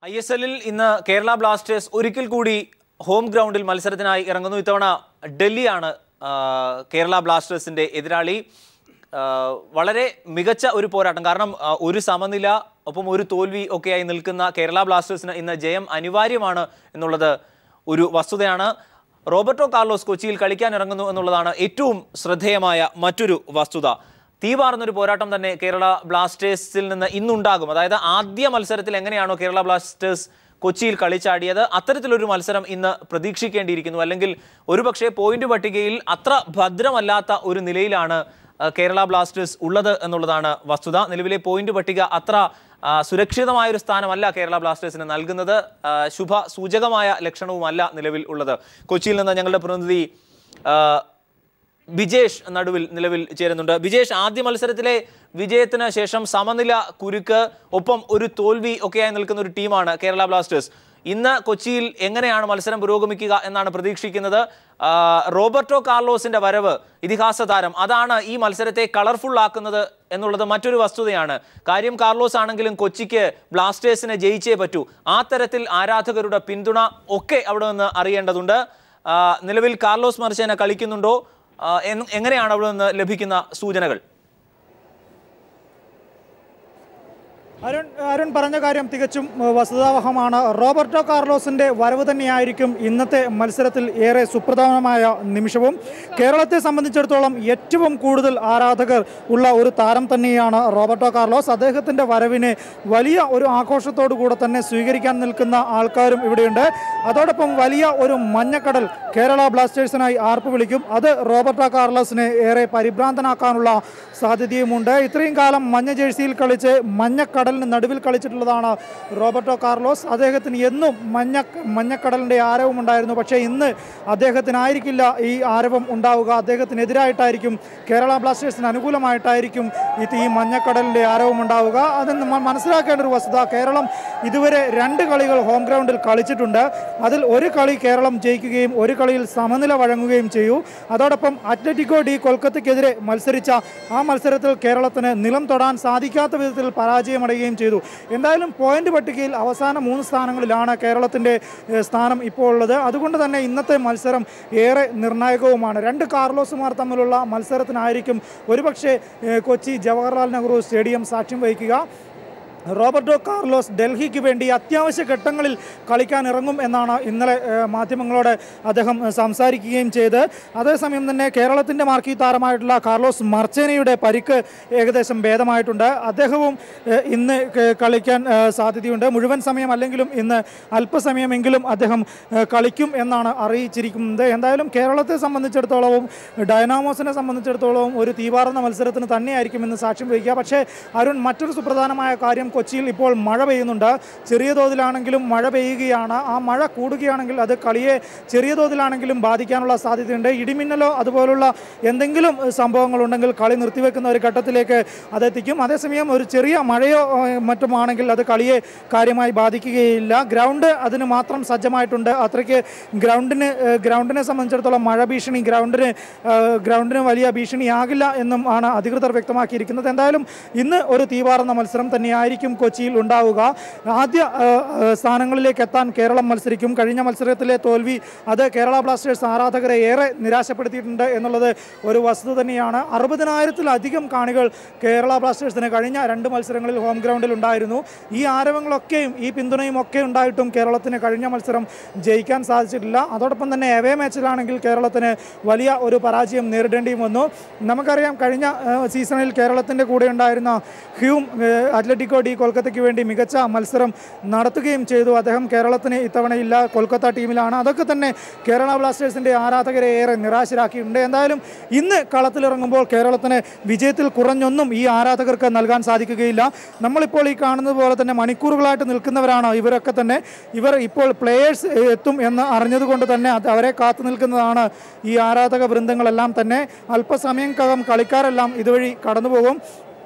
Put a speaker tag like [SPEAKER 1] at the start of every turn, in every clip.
[SPEAKER 1] ISL-ൽ ഇന്ന് കേരള ബ്ലാസ്റ്റേഴ്സ് ഒരിക്കൽ കൂടി ഹോം ഗ്രൗണ്ടിൽ മത്സരത്തിനായി ഇറങ്ങുന്നു. ഇത്തവണ ഡൽഹിയാണ് കേരള ബ്ലാസ്റ്റേഴ്സിന്റെ എതിരാളി. വളരെ മികച്ച ഒരു പോരാട്ടം, കാരണം ഒരു സമനില ഒപ്പം ഒരു തോൽവി ഒക്കെയായി നിൽക്കുന്ന കേരള ബ്ലാസ്റ്റേഴ്സിന് ഇന്ന് ജയം അനിവാര്യമാണ് എന്നുള്ളത് ഒരു വസ്തുതയാണ്. റോബർട്ടോ കാർലോസ് കൊച്ചിയിൽ കളിക്കാൻ ഇറങ്ങുന്നു എന്നുള്ളതാണ് ഏറ്റവും ശ്രദ്ധേയമായ മറ്റൊരു വസ്തുത. തീവാർന്നൊരു പോരാട്ടം തന്നെ കേരള ബ്ലാസ്റ്റേഴ്സിൽ നിന്ന് ഇന്നുണ്ടാകും. അതായത് ആദ്യ മത്സരത്തിൽ എങ്ങനെയാണോ കേരള ബ്ലാസ്റ്റേഴ്സ് കൊച്ചിയിൽ കളിച്ചാടിയത്, അത്തരത്തിലൊരു മത്സരം ഇന്ന് പ്രതീക്ഷിക്കേണ്ടിയിരിക്കുന്നു. അല്ലെങ്കിൽ ഒരുപക്ഷെ പോയിന്റ് പട്ടികയിൽ അത്ര ഭദ്രമല്ലാത്ത ഒരു നിലയിലാണ് കേരള ബ്ലാസ്റ്റേഴ്സ് ഉള്ളത് എന്നുള്ളതാണ് വസ്തുത. നിലവിലെ പോയിന്റ് പട്ടിക അത്ര സുരക്ഷിതമായൊരു സ്ഥാനമല്ല കേരള ബ്ലാസ്റ്റേഴ്സിന് നൽകുന്നത്. ശുഭ സൂചകമായ ലക്ഷണവുമല്ല നിലവിൽ ഉള്ളത്. കൊച്ചിയിൽ നിന്ന് ഞങ്ങളുടെ പ്രതിനിധി ബിജേഷ് നിലവിൽ ചേരുന്നുണ്ട്. ബിജേഷ്, ആദ്യ മത്സരത്തിലെ വിജയത്തിന് ശേഷം സമനില കുരുക്ക് ഒപ്പം ഒരു തോൽവി ഒക്കെയായി നിൽക്കുന്ന ഒരു ടീമാണ് കേരള ബ്ലാസ്റ്റേഴ്സ്. ഇന്ന് കൊച്ചിയിൽ എങ്ങനെയാണ് മത്സരം പുരോഗമിക്കുക എന്നാണ് പ്രതീക്ഷിക്കുന്നത്? റോബർട്ടോ കാർലോസിന്റെ വരവ്, ഇതിഹാസ താരം, അതാണ് ഈ മത്സരത്തെ കളർഫുൾ ആക്കുന്നത് എന്നുള്ളത് മറ്റൊരു വസ്തുതയാണ്. കാര്യം കാർലോസ് ആണെങ്കിലും കൊച്ചിക്ക് ബ്ലാസ്റ്റേഴ്സിനെ ജയിച്ചേ പറ്റൂ. ആ തരത്തിൽ ആരാധകരുടെ പിന്തുണ ഒക്കെ അവിടെ നിന്ന് അറിയേണ്ടതുണ്ട്. നിലവിൽ കാർലോസ് മർച്ചേന കളിക്കുന്നുണ്ടോ? എങ്ങനെയാണ് അവിടെ നിന്ന് ലഭിക്കുന്ന സൂചനകൾ?
[SPEAKER 2] അരുൺ പറഞ്ഞ കാര്യം തികച്ചും വസ്തുതാവഹമാണ്. റോബർട്ടോ കാർലോസിന്റെ വരവ് തന്നെയായിരിക്കും ഇന്നത്തെ മത്സരത്തിൽ ഏറെ സുപ്രധാനമായ നിമിഷവും. കേരളത്തെ സംബന്ധിച്ചിടത്തോളം ഏറ്റവും കൂടുതൽ ആരാധകർ ഉള്ള ഒരു താരം തന്നെയാണ് റോബർട്ടോ കാർലോസ്. അദ്ദേഹത്തിന്റെ വരവിനെ വലിയ ഒരു ആഘോഷത്തോടു കൂടെ തന്നെ സ്വീകരിക്കാൻ നിൽക്കുന്ന ആൾക്കാരും ഇവിടെയുണ്ട്. അതോടൊപ്പം വലിയ ഒരു മഞ്ഞക്കടൽ കേരള ബ്ലാസ്റ്റേഴ്സിനായി ആർപ്പ് വിളിക്കും. അത് റോബർട്ടോ കാർലോസിനെ ഏറെ പരിഭ്രാന്തനാക്കാനുള്ള സാധ്യതയുമുണ്ട്. ഇത്രയും കാലം മഞ്ഞ ജേഴ്സിയിൽ കളിച്ച് മഞ്ഞക്കടലിന് നടുവിൽ കളിച്ചിട്ടുള്ളതാണ് റോബർട്ടോ കാർലോസ്. അദ്ദേഹത്തിന് എന്നും മഞ്ഞക്കടലിൻ്റെ ആരവം ഉണ്ടായിരുന്നു. പക്ഷേ ഇന്ന് അദ്ദേഹത്തിനായിരിക്കില്ല ഈ ആരവം ഉണ്ടാവുക. അദ്ദേഹത്തിനെതിരായിട്ടായിരിക്കും, കേരള ബ്ലാസ്റ്റേഴ്സിന് അനുകൂലമായിട്ടായിരിക്കും ഈ മഞ്ഞക്കടലിൻ്റെ ആരവം ഉണ്ടാവുക. അത് മനസ്സിലാക്കേണ്ട ഒരു വസ്തുത, കേരളം ഇതുവരെ 2 കളികൾ ഹോം ഗ്രൗണ്ടിൽ കളിച്ചിട്ടുണ്ട്. അതിൽ ഒരു കളി കേരളം ജയിക്കുകയും ഒരു കളിയിൽ സമനില വഴങ്ങുകയും ചെയ്തു. അതോടൊപ്പം അത്ലറ്റിക്കോ ഡി കൊൽക്കത്തയ്ക്കെതിരെ മത്സരിച്ച ആ മത്സരത്തിൽ കേരളത്തിന് നിലം തൊടാൻ സാധിക്കാത്ത വിധത്തിൽ പരാജയമടയുകയും ചെയ്തു. എന്തായാലും പോയിന്റ് പട്ടികയിൽ അവസാന 3 സ്ഥാനങ്ങളിലാണ് കേരളത്തിൻ്റെ സ്ഥാനം ഇപ്പോൾ ഉള്ളത്. അതുകൊണ്ട് തന്നെ ഇന്നത്തെ മത്സരം ഏറെ നിർണായകവുമാണ്. 2 കാർലോസുമാർ തമ്മിലുള്ള മത്സരത്തിനായിരിക്കും ഒരുപക്ഷെ കൊച്ചി ജവഹർലാൽ നെഹ്റു സ്റ്റേഡിയം സാക്ഷ്യം വഹിക്കുക. റോബർട്ടോ കാർലോസ് ഡൽഹിക്ക് വേണ്ടി അത്യാവശ്യ ഘട്ടങ്ങളിൽ കളിക്കാൻ ഇറങ്ങും എന്നാണ് ഇന്നലെ മാധ്യമങ്ങളോട് അദ്ദേഹം സംസാരിക്കുകയും ചെയ്ത്. അതേസമയം തന്നെ കേരളത്തിൻ്റെ മാർക്കി താരമായിട്ടുള്ള കാർലോസ് മർച്ചേനയുടെ പരിക്ക് ഏകദേശം ഭേദമായിട്ടുണ്ട്. അദ്ദേഹവും ഇന്ന് കളിക്കാൻ സാധ്യതയുണ്ട്. മുഴുവൻ സമയം അല്ലെങ്കിലും ഇന്ന് അല്പസമയമെങ്കിലും അദ്ദേഹം കളിക്കും എന്നാണ് അറിയിച്ചിരിക്കുന്നത്. എന്തായാലും കേരളത്തെ സംബന്ധിച്ചിടത്തോളവും ഡൈനാമോസിനെ സംബന്ധിച്ചിടത്തോളവും ഒരു തീവാർന്ന മത്സരത്തിന് തന്നെയായിരിക്കും ഇന്ന് സാക്ഷ്യം വഹിക്കുക. പക്ഷേ അരുൺ, മറ്റൊരു സുപ്രധാനമായ കാര്യം, കൊച്ചിയിൽ ഇപ്പോൾ മഴ പെയ്യുന്നുണ്ട്. ചെറിയ തോതിലാണെങ്കിലും മഴ പെയ്യുകയാണ്. ആ മഴ കൂടുകയാണെങ്കിൽ അത് കളിയെ ചെറിയ തോതിലാണെങ്കിലും ബാധിക്കാനുള്ള സാധ്യതയുണ്ട്. ഇടിമിന്നലോ അതുപോലുള്ള എന്തെങ്കിലും സംഭവങ്ങളുണ്ടെങ്കിൽ കളി നിർത്തിവെക്കുന്ന ഒരു ഘട്ടത്തിലേക്ക് അതെത്തിക്കും. അതേസമയം ഒരു ചെറിയ മഴയോ മറ്റുമാണെങ്കിൽ അത് കളിയെ കാര്യമായി ബാധിക്കുകയില്ല. ഗ്രൗണ്ട് അതിന് മാത്രം സജ്ജമായിട്ടുണ്ട്. അത്രയ്ക്ക് ഗ്രൗണ്ടിനെ സംബന്ധിച്ചിടത്തോളം മഴ ഭീഷണി ഗ്രൗണ്ടിന് വലിയ ഭീഷണിയാകില്ല എന്നും ആണ് അധികൃതർ വ്യക്തമാക്കിയിരിക്കുന്നത്. എന്തായാലും ഇന്ന് ഒരു തീവാർന്ന മത്സരം തന്നെയായിരിക്കും കൊച്ചിയിൽ ഉണ്ടാവുക. ആദ്യ സ്ഥാനങ്ങളിലേക്ക് എത്താൻ കേരളം മത്സരിക്കും. കഴിഞ്ഞ മത്സരത്തിലെ തോൽവി അത് കേരള ബ്ലാസ്റ്റേഴ്സ് ആരാധകരെ ഏറെ നിരാശപ്പെടുത്തിയിട്ടുണ്ട് എന്നുള്ളത് ഒരു വസ്തുത തന്നെയാണ്. 60,000-ത്തിലധികം കാണികൾ കേരള ബ്ലാസ്റ്റേഴ്സിന് കഴിഞ്ഞ 2 മത്സരങ്ങളിൽ ഹോം ഗ്രൗണ്ടിൽ ഉണ്ടായിരുന്നു. ഈ ആരവങ്ങളൊക്കെയും ഈ പിന്തുണയും ഒക്കെ ഉണ്ടായിട്ടും കേരളത്തിന് കഴിഞ്ഞ മത്സരം ജയിക്കാൻ സാധിച്ചിട്ടില്ല. അതോടൊപ്പം തന്നെ എവേ മാച്ചിലാണെങ്കിൽ കേരളത്തിന് വലിയ ഒരു പരാജയം നേരിടേണ്ടിയും വന്നു. നമുക്കറിയാം, കഴിഞ്ഞ സീസണിൽ കേരളത്തിൻ്റെ കൂടെ ഉണ്ടായിരുന്ന ഹ്യൂം അത്ലറ്റിക്കോ ഡി കൊൽക്കത്തയ്ക്ക് വേണ്ടി മികച്ച മത്സരം നടത്തുകയും ചെയ്തു. അദ്ദേഹം കേരളത്തിന് ഇത്തവണയില്ല, കൊൽക്കത്ത ടീമിലാണ്. അതൊക്കെ തന്നെ കേരള ബ്ലാസ്റ്റേഴ്സിൻ്റെ ആരാധകരെ ഏറെ നിരാശരാക്കിയിട്ടുണ്ട്. എന്തായാലും ഇന്ന് കളത്തിലിറങ്ങുമ്പോൾ കേരളത്തിന് വിജയത്തിൽ കുറഞ്ഞൊന്നും ഈ ആരാധകർക്ക് നൽകാൻ സാധിക്കുകയില്ല. നമ്മളിപ്പോൾ ഈ കാണുന്നത് പോലെ തന്നെ മണിക്കൂറുകളായിട്ട് നിൽക്കുന്നവരാണ് ഇവരൊക്കെ തന്നെ. ഇവർ ഇപ്പോൾ പ്ലേയേഴ്സ് എത്തും എന്ന് അറിഞ്ഞതുകൊണ്ട് തന്നെ അവരെ കാത്തു നിൽക്കുന്നതാണ് ഈ ആരാധക വൃന്ദങ്ങളെല്ലാം തന്നെ. അല്പസമയക്കകം കളിക്കാരെല്ലാം ഇതുവഴി കടന്നുപോകും.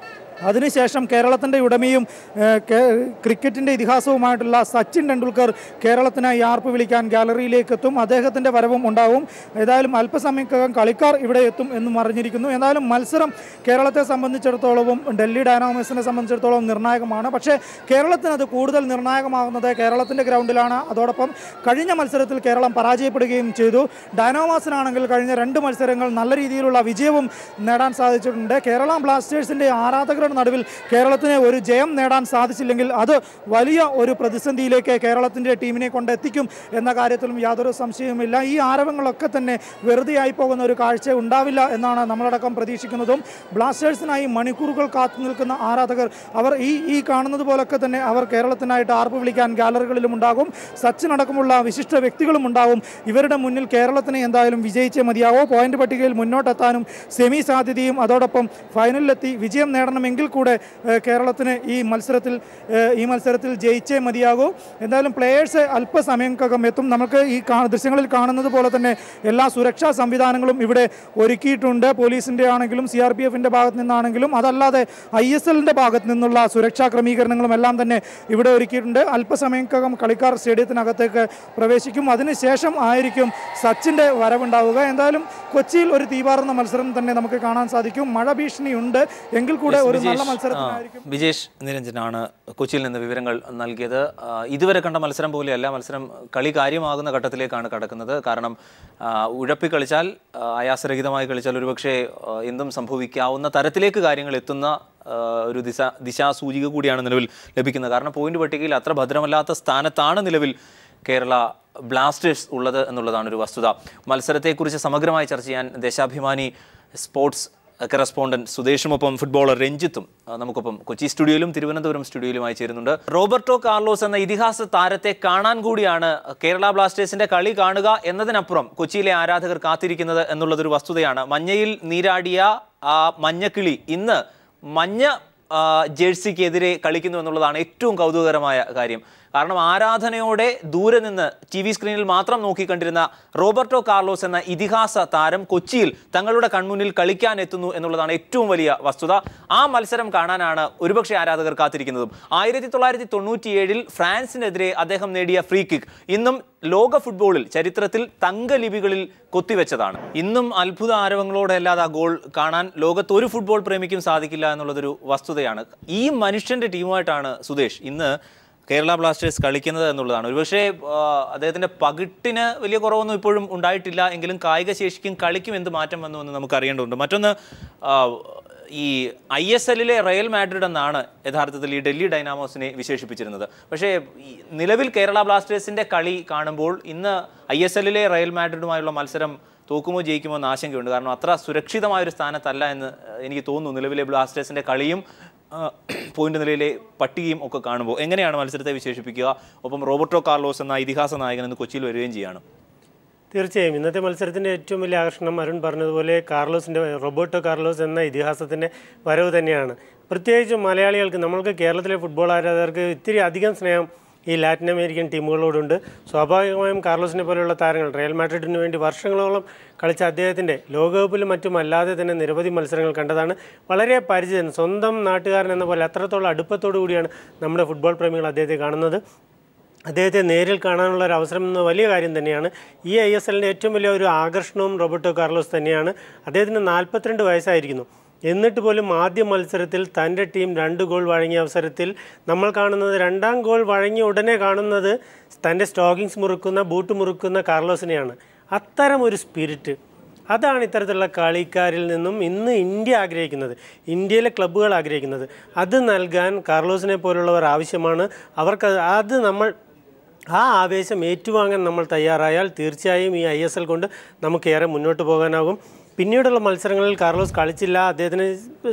[SPEAKER 2] അതിനുശേഷം കേരളത്തിൻ്റെ ഉടമയും ക്രിക്കറ്റിൻ്റെ ഇതിഹാസവുമായിട്ടുള്ള സച്ചിൻ ടെണ്ടുൽക്കർ കേരളത്തിനായി ആർപ്പ് വിളിക്കാൻ ഗാലറിയിലേക്ക് എത്തും. അദ്ദേഹത്തിൻ്റെ വരവും ഉണ്ടാവും. ഏതായാലും അല്പസമയക്കകം കളിക്കാർ ഇവിടെ എത്തും എന്നും അറിഞ്ഞിരിക്കുന്നു. എന്തായാലും മത്സരം കേരളത്തെ സംബന്ധിച്ചിടത്തോളവും ഡൽഹി ഡൈനാമോസിനെ സംബന്ധിച്ചിടത്തോളം നിർണായകമാണ്. പക്ഷേ കേരളത്തിന് അത് കൂടുതൽ നിർണായകമാകുന്നത് കേരളത്തിൻ്റെ ഗ്രൗണ്ടിലാണ്. അതോടൊപ്പം കഴിഞ്ഞ മത്സരത്തിൽ കേരളം പരാജയപ്പെടുകയും ചെയ്തു. ഡൈനാമോസിനാണെങ്കിൽ കഴിഞ്ഞ 2 മത്സരങ്ങൾ നല്ല രീതിയിലുള്ള വിജയവും നേടാൻ സാധിച്ചിട്ടുണ്ട്. കേരള ബ്ലാസ്റ്റേഴ്സിൻ്റെ ആരാധകരുടെ നടുവിൽ കേരളത്തിന് ഒരു ജയം നേടാൻ സാധിച്ചില്ലെങ്കിൽ അത് വലിയ ഒരു പ്രതിസന്ധിയിലേക്ക് കേരളത്തിൻ്റെ ടീമിനെ കൊണ്ടെത്തിക്കും എന്ന കാര്യത്തിലും യാതൊരു സംശയവുമില്ല. ഈ ആരവങ്ങളൊക്കെ തന്നെ വെറുതെയായി പോകുന്ന ഒരു കാഴ്ച ഉണ്ടാവില്ല എന്നാണ് നമ്മളടക്കം പ്രതീക്ഷിക്കുന്നതും. ബ്ലാസ്റ്റേഴ്സിനായി മണിക്കൂറുകൾ കാത്തു നിൽക്കുന്ന ആരാധകർ അവർ ഈ കാണുന്നത് പോലൊക്കെ തന്നെ അവർ കേരളത്തിനായിട്ട് ആർപ്പ് വിളിക്കാൻ ഗാലറികളിലും ഉണ്ടാകും. സച്ചിൻ അടക്കമുള്ള വിശിഷ്ട വ്യക്തികളും ഉണ്ടാവും. ഇവരുടെ മുന്നിൽ കേരളത്തിന് എന്തായാലും വിജയിച്ചേ മതിയാവോ. പോയിന്റ് പട്ടികയിൽ മുന്നോട്ടെത്താനും സെമി സാധ്യതയും അതോടൊപ്പം ഫൈനലിലെത്തി വിജയം നേടണമെങ്കിൽ കൂടെ കേരളത്തിന് ഈ മത്സരത്തിൽ ജയിച്ചേ മതിയാകൂ. എന്തായാലും പ്ലേയേഴ്സ് അല്പസമയക്കകം എത്തും. നമുക്ക് ഈ ദൃശ്യങ്ങളിൽ കാണുന്നത് പോലെ തന്നെ എല്ലാ സുരക്ഷാ സംവിധാനങ്ങളും ഇവിടെ ഒരുക്കിയിട്ടുണ്ട്. പോലീസിൻ്റെ ആണെങ്കിലും CRPFിൻ്റെ ഭാഗത്ത് നിന്നാണെങ്കിലും അതല്ലാതെ ISLൻ്റെ ഭാഗത്ത് നിന്നുള്ള സുരക്ഷാ ക്രമീകരണങ്ങളും എല്ലാം തന്നെ ഇവിടെ ഒരുക്കിയിട്ടുണ്ട്. അല്പസമയക്കകം കളിക്കാർ സ്റ്റേഡിയത്തിനകത്തേക്ക് പ്രവേശിക്കും. അതിനുശേഷം ആയിരിക്കും സച്ചിൻ്റെ വരവുണ്ടാവുക. എന്തായാലും കൊച്ചിയിൽ ഒരു തീപാറുന്ന മത്സരം തന്നെ നമുക്ക് കാണാൻ സാധിക്കും. മഴ ഭീഷണിയുണ്ട് എങ്കിൽ കൂടെ ഒരു നല്ല മത്സരത്തിനായിരിക്കും.
[SPEAKER 1] വിജേഷ് നിരഞ്ജനാണ് കൊച്ചിയിൽ നിന്ന് വിവരങ്ങൾ നൽകിയത്. ഇതുവരെ കണ്ട മത്സരം പോലെയല്ല, മത്സരം കളി കാര്യമാകുന്ന ഘട്ടത്തിലേക്കാണ് കടക്കുന്നത്. കാരണം ഉഴപ്പി കളിച്ചാൽ, ആയാസരഹിതമായി കളിച്ചാൽ ഒരുപക്ഷെ എന്തും സംഭവിക്കാവുന്ന തരത്തിലേക്ക് കാര്യങ്ങൾ എത്തുന്ന ഒരു ദിശാസൂചിക കൂടിയാണ് നിലവിൽ ലഭിക്കുന്നത്. കാരണം പോയിന്റ് പട്ടികയിൽ അത്ര ഭദ്രമല്ലാത്ത സ്ഥാനത്താണ് നിലവിൽ കേരള ബ്ലാസ്റ്റേഴ്സ് ഉള്ളത് എന്നുള്ളതാണ് ഒരു വസ്തുത. മത്സരത്തെക്കുറിച്ച് സമഗ്രമായി ചർച്ച ചെയ്യാൻ ദേശാഭിമാനി സ്പോർട്സ് കറസ്പോണ്ടന്റ് സുദേശുമൊപ്പം ഫുട്ബോളർ രഞ്ജിത്തും നമുക്കൊപ്പം കൊച്ചി സ്റ്റുഡിയോയിലും തിരുവനന്തപുരം സ്റ്റുഡിയോയിലുമായി ചേരുന്നുണ്ട്. റോബർട്ടോ കാർലോസ് എന്ന ഇതിഹാസ താരത്തെ കാണാൻ കൂടിയാണ് കേരള ബ്ലാസ്റ്റേഴ്സിന്റെ കളി കാണുക എന്നതിനപ്പുറം കൊച്ചിയിലെ ആരാധകർ കാത്തിരിക്കുന്നത് എന്നുള്ളതൊരു വസ്തുതയാണ്. മഞ്ഞയിൽ നീരാടിയ ആ മഞ്ഞക്കിളി ഇന്ന് മഞ്ഞ ജേഴ്സിക്കെതിരെ കളിക്കുന്നു എന്നുള്ളതാണ് ഏറ്റവും കൗതുകകരമായ കാര്യം. കാരണം ആരാധനയോടെ ദൂരെ നിന്ന് TV സ്ക്രീനിൽ മാത്രം നോക്കിക്കണ്ടിരുന്ന റോബർട്ടോ കാർലോസ് എന്ന ഇതിഹാസ താരം കൊച്ചിയിൽ തങ്ങളുടെ കൺമുന്നിൽ കളിക്കാൻ എത്തുന്നു എന്നുള്ളതാണ് ഏറ്റവും വലിയ വസ്തുത. ആ മത്സരം കാണാനാണ് ഒരുപക്ഷെ ആരാധകർ കാത്തിരിക്കുന്നതും. 1997 ഫ്രാൻസിനെതിരെ അദ്ദേഹം നേടിയ ഫ്രീ കിക്ക് ഇന്നും ലോക ഫുട്ബോളിൽ ചരിത്രത്തിൽ തങ്കലിപികളിൽ കൊത്തിവെച്ചതാണ്. ഇന്നും അത്ഭുത ആരവങ്ങളോടെ അല്ലാതെ ആ ഗോൾ കാണാൻ ലോകത്ത് ഒരു ഫുട്ബോൾ പ്രേമിക്കും സാധിക്കില്ല എന്നുള്ളതൊരു വസ്തുതയാണ്. ഈ മനുഷ്യന്റെ ടീമുമായിട്ടാണ് സുദേശ് ഇന്ന് കേരള ബ്ലാസ്റ്റേഴ്സ് കളിക്കുന്നത് എന്നുള്ളതാണ്. ഒരുപക്ഷെ അദ്ദേഹത്തിൻ്റെ പകിട്ടിന് വലിയ കുറവൊന്നും ഇപ്പോഴും ഉണ്ടായിട്ടില്ല എങ്കിലും കായിക ശേഷിക്കും കളിക്കും എന്ത് മാറ്റം വന്നു എന്ന് നമുക്ക് അറിയേണ്ടതുണ്ട്. മറ്റൊന്ന്, ഈ ISLലെ റയൽ മാഡ്രിഡ് എന്നാണ് യഥാർത്ഥത്തിൽ ഈ ഡൽഹി ഡൈനാമോസിനെ വിശേഷിപ്പിച്ചിരുന്നത്. പക്ഷേ നിലവിൽ കേരള ബ്ലാസ്റ്റേഴ്സിൻ്റെ കളി കാണുമ്പോൾ ഇന്ന് ISLലെ റയൽ മാഡ്രിഡുമായുള്ള മത്സരം തോക്കുമോ ജയിക്കുമോ എന്ന ആശങ്കയുണ്ട്. കാരണം അത്ര സുരക്ഷിതമായൊരു സ്ഥാനത്തല്ല എന്ന് എനിക്ക് തോന്നുന്നു. നിലവിലെ ബ്ലാസ്റ്റേഴ്സിൻ്റെ കളിയും പോയിന്റ് നിലയിലെ പട്ടികയും ഒക്കെ കാണുമ്പോൾ എങ്ങനെയാണ് മത്സരത്തെ വിശേഷിപ്പിക്കുക? ഒപ്പം റോബർട്ടോ കാർലോസ് എന്ന ഇതിഹാസ നായകൻ ഇന്ന് കൊച്ചിയിൽ വരികയും ചെയ്യാണ്.
[SPEAKER 3] തീർച്ചയായും ഇന്നത്തെ മത്സരത്തിൻ്റെ ഏറ്റവും വലിയ ആകർഷണം അരുൺ പറഞ്ഞതുപോലെ റോബർട്ടോ കാർലോസ് എന്ന ഇതിഹാസത്തിൻ്റെ വരവ് തന്നെയാണ്. പ്രത്യേകിച്ചും മലയാളികൾക്ക്, നമ്മൾക്ക് കേരളത്തിലെ ഫുട്ബോൾ ആരാധകർക്ക് ഇത്തിരി അധികം സ്നേഹം ഈ ലാറ്റിൻ അമേരിക്കൻ ടീമുകളോടുണ്ട്. സ്വാഭാവികമായും കാർലോസിനെ പോലെയുള്ള താരങ്ങൾ റയൽ മാഡ്രിഡിന് വേണ്ടി വർഷങ്ങളോളം കളിച്ച അദ്ദേഹത്തിൻ്റെ ലോകകപ്പിലും മറ്റുമല്ലാതെ തന്നെ നിരവധി മത്സരങ്ങൾ കണ്ടതാണ്. വളരെ പരിചിതൻ, സ്വന്തം നാട്ടുകാരൻ എന്ന പോലെ അത്രത്തോളം അടുപ്പത്തോടു കൂടിയാണ് നമ്മുടെ ഫുട്ബോൾ പ്രേമികൾ അദ്ദേഹത്തെ കാണുന്നത്. അദ്ദേഹത്തെ നേരിൽ കാണാനുള്ള ഒരു അവസരം എന്ന വലിയ കാര്യം തന്നെയാണ്. ഈ ISLൻ്റെ ഏറ്റവും വലിയ ഒരു ആകർഷണവും റോബർട്ടോ കാർലോസ് തന്നെയാണ്. അദ്ദേഹത്തിന് 42 വയസ്സായിരിക്കുന്നു. എന്നിട്ട് പോലും ആദ്യ മത്സരത്തിൽ തൻ്റെ ടീം 2 ഗോൾ വഴങ്ങിയ അവസരത്തിൽ നമ്മൾ കാണുന്നത്, 2ാം ഗോൾ വഴങ്ങിയ ഉടനെ കാണുന്നത് തൻ്റെ സ്റ്റോക്കിങ്സ് മുറുക്കുന്ന, ബൂട്ട് മുറുക്കുന്ന കാർലോസിനെയാണ്. അത്തരം ഒരു സ്പിരിറ്റ്, അതാണ് ഇത്തരത്തിലുള്ള കളിക്കാരിൽ നിന്നും ഇന്ന് ഇന്ത്യ ആഗ്രഹിക്കുന്നത്, ഇന്ത്യയിലെ ക്ലബ്ബുകൾ ആഗ്രഹിക്കുന്നത്. അത് നൽകാൻ കാർലോസിനെ പോലുള്ളവർ ആവശ്യമാണ്. ആ ആവേശം ഏറ്റുവാങ്ങാൻ നമ്മൾ തയ്യാറായാൽ തീർച്ചയായും ഈ ISL കൊണ്ട് നമുക്കേറെ മുന്നോട്ട് പോകാനാകും. പിന്നീടുള്ള മത്സരങ്ങളിൽ കാർലോസ് കളിച്ചില്ല. അദ്ദേഹത്തിന്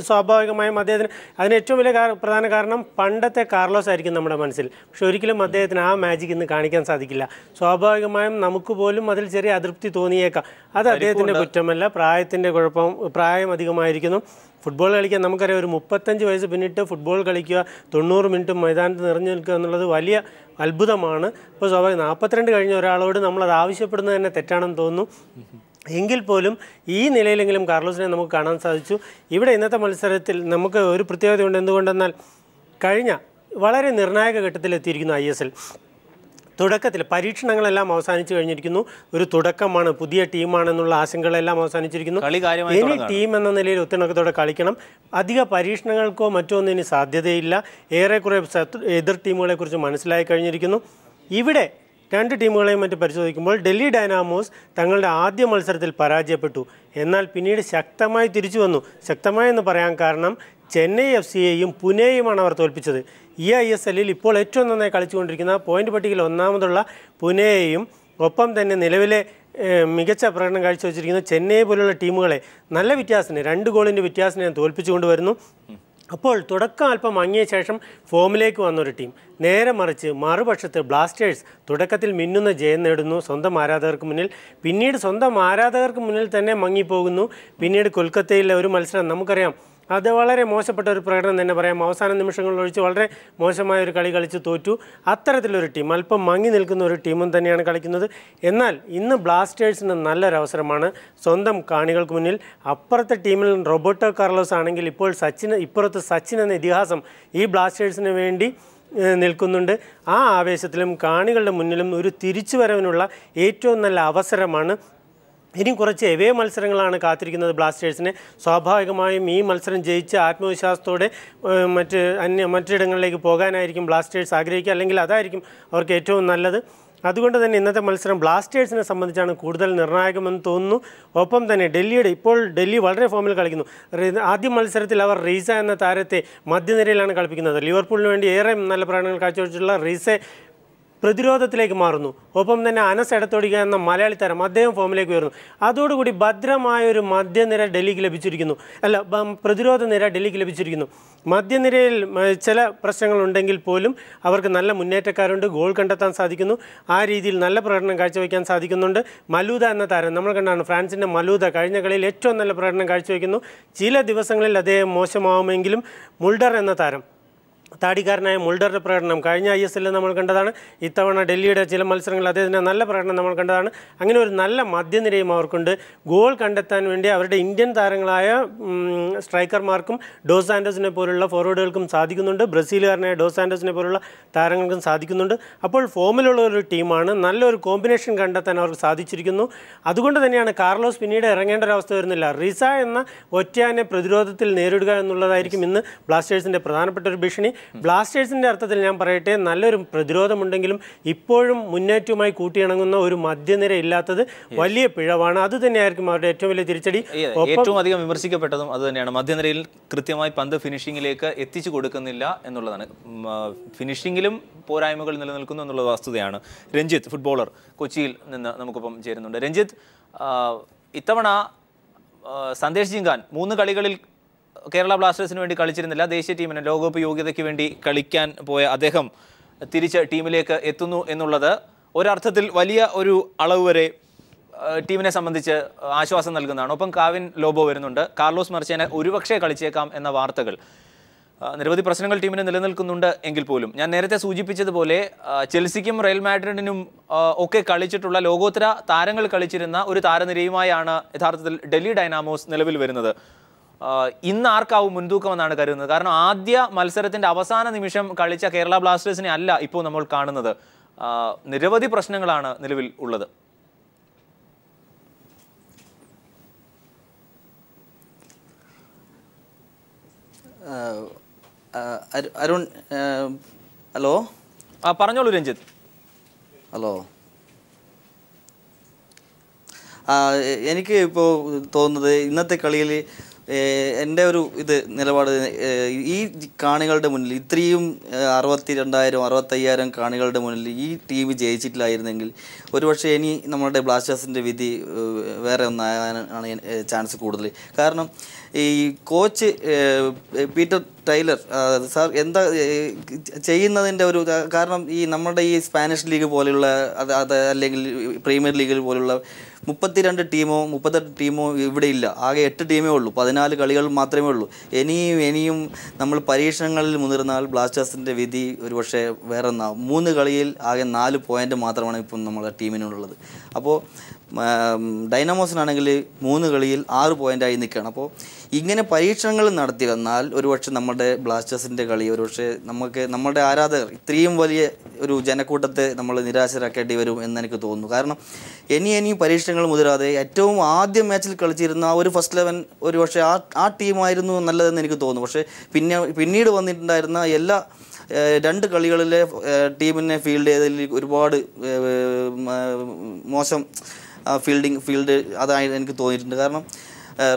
[SPEAKER 3] സ്വാഭാവികമായും അതിന് ഏറ്റവും വലിയ പ്രധാന കാരണം പണ്ടത്തെ കാർലോസ് ആയിരിക്കും നമ്മുടെ മനസ്സിൽ. പക്ഷെ ഒരിക്കലും അദ്ദേഹത്തിന് ആ മാജിക് ഇന്ന് കാണിക്കാൻ സാധിക്കില്ല. സ്വാഭാവികമായും നമുക്ക് പോലും അതിൽ ചെറിയ അതൃപ്തി തോന്നിയേക്കാം. അത് അദ്ദേഹത്തിൻ്റെ കുറ്റമല്ല, പ്രായത്തിൻ്റെ കുഴപ്പം. പ്രായം അധികമായിരിക്കുന്നു. ഫുട്ബോൾ കളിക്കാൻ നമുക്കറിയാം, ഒരു 35 വയസ്സ് പിന്നിട്ട് ഫുട്ബോൾ കളിക്കുക, 90 മിനിറ്റ് മൈതാനത്ത് നിറഞ്ഞു നിൽക്കുക എന്നുള്ളത് വലിയ അത്ഭുതമാണ്. അപ്പോൾ സ്വാഭാവികം 42 കഴിഞ്ഞ ഒരാളോട് നമ്മളത് ആവശ്യപ്പെടുന്നത് തന്നെ തെറ്റാണെന്ന് തോന്നുന്നു. എങ്കിൽ പോലും ഈ നിലയിലെങ്കിലും കാർലോസിനെ നമുക്ക് കാണാൻ സാധിച്ചു. ഇവിടെ ഇന്നത്തെ മത്സരത്തിൽ നമുക്ക് ഒരു പ്രത്യേകതയുണ്ട്. എന്തുകൊണ്ടെന്നാൽ കഴിഞ്ഞ വളരെ നിർണായക ഘട്ടത്തിലെത്തിയിരിക്കുന്നു ISL. തുടക്കത്തിൽ പരീക്ഷണങ്ങളെല്ലാം അവസാനിച്ചു കഴിഞ്ഞിരിക്കുന്നു. ഒരു തുടക്കമാണ്, പുതിയ ടീമാണെന്നുള്ള ആശങ്കകളെല്ലാം അവസാനിച്ചിരിക്കുന്നു. ഇനി ടീം എന്ന നിലയിൽ ഒത്തിണക്കത്തോടെ കളിക്കണം. അധിക പരീക്ഷണങ്ങൾക്കോ മറ്റോ ഒന്നും ഇനി സാധ്യതയില്ല. ഏറെക്കുറെ എതിർ ടീമുകളെക്കുറിച്ച് മനസ്സിലായി കഴിഞ്ഞിരിക്കുന്നു. ഇവിടെ രണ്ട് ടീമുകളെയും മറ്റ് പരിശോധിക്കുമ്പോൾ ഡൽഹി ഡൈനാമോസ് തങ്ങളുടെ ആദ്യ മത്സരത്തിൽ പരാജയപ്പെട്ടു. എന്നാൽ പിന്നീട് ശക്തമായി തിരിച്ചു വന്നു. ശക്തമായെന്ന് പറയാൻ കാരണം ചെന്നൈ FCയെയും പുനെയുമാണ് അവർ തോൽപ്പിച്ചത്. ഈ ISLൽ ഇപ്പോൾ ഏറ്റവും നന്നായി കളിച്ചുകൊണ്ടിരിക്കുന്ന പോയിന്റ് പട്ടികയിൽ ഒന്നാമതുള്ള പുനെയെയും ഒപ്പം തന്നെ നിലവിലെ മികച്ച പ്രകടനം കാഴ്ചവെച്ചിരിക്കുന്ന ചെന്നൈ പോലുള്ള ടീമുകളെ നല്ല വ്യത്യാസത്തിന് 2 ഗോളിൻ്റെ വ്യത്യാസത്തിന് തോൽപ്പിച്ചുകൊണ്ട് വരുന്നു. അപ്പോൾ തുടക്കം അല്പം മങ്ങിയ ശേഷം ഫോമിലേക്ക് വന്നൊരു ടീം. നേരെ മറിച്ച് മറുപക്ഷത്ത് ബ്ലാസ്റ്റേഴ്സ് തുടക്കത്തിൽ മിന്നുന്ന ജയം നേടുന്നു സ്വന്തം ആരാധകർക്ക് മുന്നിൽ. പിന്നീട് സ്വന്തം ആരാധകർക്ക് മുന്നിൽ തന്നെ മങ്ങിപ്പോകുന്നു. പിന്നീട് കൊൽക്കത്തയിലെ ഒരു മത്സരം നമുക്കറിയാം, അത് വളരെ മോശപ്പെട്ട ഒരു പ്രകടനം തന്നെ പറയാം. അവസാന നിമിഷങ്ങളിലൊഴിച്ച് വളരെ മോശമായ ഒരു കളി കളിച്ച് തോറ്റു. അത്തരത്തിലൊരു ടീം, അല്പം മങ്ങി നിൽക്കുന്ന ഒരു ടീമും തന്നെയാണ് കളിക്കുന്നത്. എന്നാൽ ഇന്ന് ബ്ലാസ്റ്റേഴ്സിന് നല്ലൊരവസരമാണ് സ്വന്തം കാണികൾക്ക് മുന്നിൽ. അപ്പുറത്തെ ടീമിൽ റോബർട്ടോ കാർലോസ് ആണെങ്കിൽ ഇപ്പോൾ ഇപ്പുറത്ത് സച്ചിൻ എന്ന ഇതിഹാസം ഈ ബ്ലാസ്റ്റേഴ്സിന് വേണ്ടി നിൽക്കുന്നുണ്ട്. ആ ആവേശത്തിലും കാണികളുടെ മുന്നിലും ഒരു തിരിച്ചുവരവിനുള്ള ഏറ്റവും നല്ല അവസരമാണ്. ഇനി കുറച്ച് എവേ മത്സരങ്ങളാണ് കാത്തിരിക്കുന്നത് ബ്ലാസ്റ്റേഴ്സിനെ. സ്വാഭാവികമായും ഈ മത്സരം ജയിച്ച് ആത്മവിശ്വാസത്തോടെ മറ്റിടങ്ങളിലേക്ക് പോകാനായിരിക്കും ബ്ലാസ്റ്റേഴ്സ് ആഗ്രഹിക്കുക, അല്ലെങ്കിൽ അതായിരിക്കും അവർക്ക് ഏറ്റവും നല്ലത്. അതുകൊണ്ട് തന്നെ ഇന്നത്തെ മത്സരം ബ്ലാസ്റ്റേഴ്സിനെ സംബന്ധിച്ചാണ് കൂടുതൽ നിർണായകമെന്ന് തോന്നുന്നു. ഒപ്പം തന്നെ ഡൽഹി വളരെ ഫോമിൽ കളിക്കുന്നു. ആദ്യ മത്സരത്തിൽ അവർ റീസ എന്ന താരത്തെ മധ്യനിരയിലാണ് കളിപ്പിക്കുന്നത്. ലിവർപൂളിന് വേണ്ടി ഏറെ നല്ല പ്രകടനങ്ങൾ കാഴ്ചവെച്ചിട്ടുള്ള റീസെ പ്രതിരോധത്തിലേക്ക് മാറുന്നു. ഒപ്പം തന്നെ അനസ് എടത്തോടിക എന്ന മലയാളി താരം അദ്ദേഹം ഫോമിലേക്ക് വരുന്നു. അതോടുകൂടി ഭദ്രമായൊരു മധ്യനിര ഡൽഹിക്ക് ലഭിച്ചിരിക്കുന്നു. പ്രതിരോധ നിര ഡൽഹിക്ക് ലഭിച്ചിരിക്കുന്നു. മധ്യനിരയിൽ ചില പ്രശ്നങ്ങളുണ്ടെങ്കിൽ പോലും അവർക്ക് നല്ല മുന്നേറ്റക്കാരുണ്ട്, ഗോൾ കണ്ടെത്താൻ സാധിക്കുന്നു. ആ രീതിയിൽ നല്ല പ്രകടനം കാഴ്ചവെക്കാൻ സാധിക്കുന്നുണ്ട്. മലൂദ എന്ന താരം നമ്മൾ കണ്ടാണ്, ഫ്രാൻസിൻ്റെ മലൂദ കഴിഞ്ഞ കളിയിൽ ഏറ്റവും നല്ല പ്രകടനം കാഴ്ചവെക്കുന്നു. ചില ദിവസങ്ങളിൽ അദ്ദേഹം മോശമാവുമെങ്കിലും മുൾഡർ എന്ന താരം, താടിക്കാരനായ മുൾഡറുടെ പ്രകടനം കഴിഞ്ഞ ISLൽ നമ്മൾ കണ്ടതാണ്. ഇത്തവണ ഡൽഹിയുടെ ചില മത്സരങ്ങളിൽ അദ്ദേഹത്തിൻ്റെ നല്ല പ്രകടനം നമ്മൾ കണ്ടതാണ്. അങ്ങനെ ഒരു നല്ല മധ്യനിരയും അവർക്കുണ്ട്. ഗോൾ കണ്ടെത്താൻ വേണ്ടി അവരുടെ ഇന്ത്യൻ താരങ്ങളായ സ്ട്രൈക്കർമാർക്കും ഡോസ് സാൻറ്റോസിനെ പോലുള്ള ഫോർവേഡുകൾക്കും സാധിക്കുന്നുണ്ട്. ബ്രസീലുകാരനായ ഡോസ് സാൻറ്റോസിനെ പോലുള്ള താരങ്ങൾക്കും സാധിക്കുന്നുണ്ട്. അപ്പോൾ ഫോമിലുള്ള ഒരു ടീമാണ്. നല്ലൊരു കോമ്പിനേഷൻ കണ്ടെത്താൻ അവർക്ക് സാധിച്ചിരിക്കുന്നു. അതുകൊണ്ട് തന്നെയാണ് കാർലോസ് പിന്നീട് ഇറങ്ങേണ്ട ഒരു അവസ്ഥ വരുന്നില്ല. റിസ എന്ന ഒറ്റയാനെ പ്രതിരോധത്തിൽ നേരിടുക എന്നുള്ളതായിരിക്കും ഇന്ന് ബ്ലാസ്റ്റേഴ്സിൻ്റെ പ്രധാനപ്പെട്ട ഒരു ഭീഷണി. ബ്ലാസ്റ്റേഴ്സിൻ്റെ അർത്ഥത്തിൽ ഞാൻ പറയട്ടെ, നല്ലൊരു പ്രതിരോധമുണ്ടെങ്കിലും ഇപ്പോഴും മുന്നേറ്റവുമായി കൂട്ടിയിണങ്ങുന്ന ഒരു മധ്യനിര ഇല്ലാത്തത് വലിയ പിഴവാണ്. അത് തന്നെയായിരിക്കും അവരുടെ ഏറ്റവും വലിയ തിരിച്ചടി.
[SPEAKER 1] ഏറ്റവും അധികം വിമർശിക്കപ്പെട്ടതും അത് തന്നെയാണ്. മധ്യനിരയിൽ കൃത്യമായി പന്ത് ഫിനിഷിങ്ങിലേക്ക് എത്തിച്ചു കൊടുക്കുന്നില്ല എന്നുള്ളതാണ്. ഫിനിഷിങ്ങിലും പോരായ്മകൾ നിലനിൽക്കുന്നു എന്നുള്ള വസ്തുതയാണ്. രഞ്ജിത്ത്, ഫുട്ബോളർ, കൊച്ചിയിൽ നിന്ന് നമുക്കൊപ്പം ചേരുന്നുണ്ട്. രഞ്ജിത്ത്, ഇത്തവണ സന്ദേശ് ജിങ്കാൻ 3 കളികളിൽ കേരള ബ്ലാസ്റ്റേഴ്സിന് വേണ്ടി കളിച്ചിരുന്നില്ല. ദേശീയ ടീമിന് ലോകകപ്പ് യോഗ്യതയ്ക്ക് വേണ്ടി കളിക്കാൻ പോയ അദ്ദേഹം തിരിച്ച് ടീമിലേക്ക് എത്തുന്നു എന്നുള്ളത് ഒരർത്ഥത്തിൽ വലിയ ഒരു അളവ് വരെ ടീമിനെ സംബന്ധിച്ച് ആശ്വാസം നൽകുന്നതാണ്. ഒപ്പം കാവിൻ ലോബോ വരുന്നുണ്ട്. കാർലോസ് മർച്ചേനെ ഒരുപക്ഷെ കളിച്ചേക്കാം എന്ന വാർത്തകൾ. നിരവധി പ്രശ്നങ്ങൾ ടീമിന് നിലനിൽക്കുന്നുണ്ട് എങ്കിൽ പോലും ഞാൻ നേരത്തെ സൂചിപ്പിച്ചതുപോലെ ചെൽസിക്കും റയൽ മാഡ്രിഡിനും ഒക്കെ കളിച്ചിട്ടുള്ള ലോകോത്തര താരങ്ങൾ കളിച്ചിരുന്ന ഒരു താരനിരയുമായാണ് യഥാർത്ഥത്തിൽ ഡൽഹി ഡൈനാമോസ് നിലവിൽ വരുന്നത്. ഇന്ന് ആർക്കാവും മുൻതൂക്കമെന്നാണ് കരുതുന്നത്? കാരണം ആദ്യ മത്സരത്തിന്റെ അവസാന നിമിഷം കളിച്ച കേരള ബ്ലാസ്റ്റേഴ്സിനെ അല്ല ഇപ്പോൾ നമ്മൾ കാണുന്നത്. നിരവധി പ്രശ്നങ്ങളാണ് നിലവിൽ ഉള്ളത്.
[SPEAKER 4] അരുൺ, ഹലോ.
[SPEAKER 1] പറഞ്ഞോളൂ രഞ്ജിത്ത്.
[SPEAKER 4] ഹലോ. എനിക്ക് ഇപ്പോൾ തോന്നുന്നത് ഇന്നത്തെ കളിയിൽ എൻ്റെ ഒരു നിലപാട്, ഈ കാണികളുടെ മുന്നിൽ ഇത്രയും 62,000 65,000 കാണികളുടെ മുന്നിൽ ഈ ടീം ജയിച്ചിട്ടില്ലായിരുന്നെങ്കിൽ ഒരുപക്ഷെ ഇനി നമ്മുടെ ബ്ലാസ്റ്റേഴ്സിൻ്റെ വിധി വേറെ ഒന്നാകാനാണ് ചാൻസ് കൂടുതൽ. കാരണം ഈ കോച്ച് പീറ്റർ ടൈലർ സാർ എന്താ ചെയ്യുന്നതിൻ്റെ ഒരു കാരണം, ഈ നമ്മുടെ ഈ സ്പാനിഷ് ലീഗ് പോലെയുള്ള അത് അല്ലെങ്കിൽ പ്രീമിയർ ലീഗിൽ പോലുള്ള 32 ടീമോ 38 ടീമോ ഇവിടെ ഇല്ല. ആകെ 8 ടീമേ ഉള്ളൂ. 14 കളികൾ മാത്രമേ ഉള്ളൂ. ഇനിയും നമ്മൾ പരീക്ഷണങ്ങളിൽ മുതിർന്നാൽ ബ്ലാസ്റ്റേഴ്സിൻ്റെ വിധി ഒരുപക്ഷെ വേറെ ഒന്നാകും. 3 കളിയിൽ ആകെ 4 പോയിൻ്റ് മാത്രമാണ് ഇപ്പം നമ്മുടെ ടീമിനുള്ളത്. അപ്പോൾ ഡൈനാമോസിനാണെങ്കിൽ 3 കളിയിൽ 6 പോയിൻ്റായി നിൽക്കുകയാണ്. അപ്പോൾ ഇങ്ങനെ പരീക്ഷണങ്ങൾ നടത്തി വന്നാൽ ഒരുപക്ഷെ നമ്മുടെ ബ്ലാസ്റ്റേഴ്സിൻ്റെ കളി ഒരുപക്ഷെ നമ്മുടെ ആരാധകർ ഇത്രയും വലിയ ഒരു ജനക്കൂട്ടത്തെ നമ്മൾ നിരാശരാക്കേണ്ടി വരും എന്ന് എനിക്ക് തോന്നുന്നു. കാരണം ഇനിയും പരീക്ഷണങ്ങൾ മുതിരാതെ ഏറ്റവും ആദ്യ മാച്ചിൽ കളിച്ചിരുന്ന ഒരു ഫസ്റ്റ് 11 ഒരുപക്ഷെ ആ ടീമായിരുന്നു നല്ലതെന്ന് എനിക്ക് തോന്നുന്നു. പക്ഷേ പിന്നീട് വന്നിട്ടുണ്ടായിരുന്ന എല്ലാ 2 കളികളിലെ ടീമിനെ ഫീൽഡ് ചെയ്തതിൽ ഒരുപാട് മോശം ഫീൽഡ് അതായി എനിക്ക് തോന്നിയിട്ടുണ്ട്. കാരണം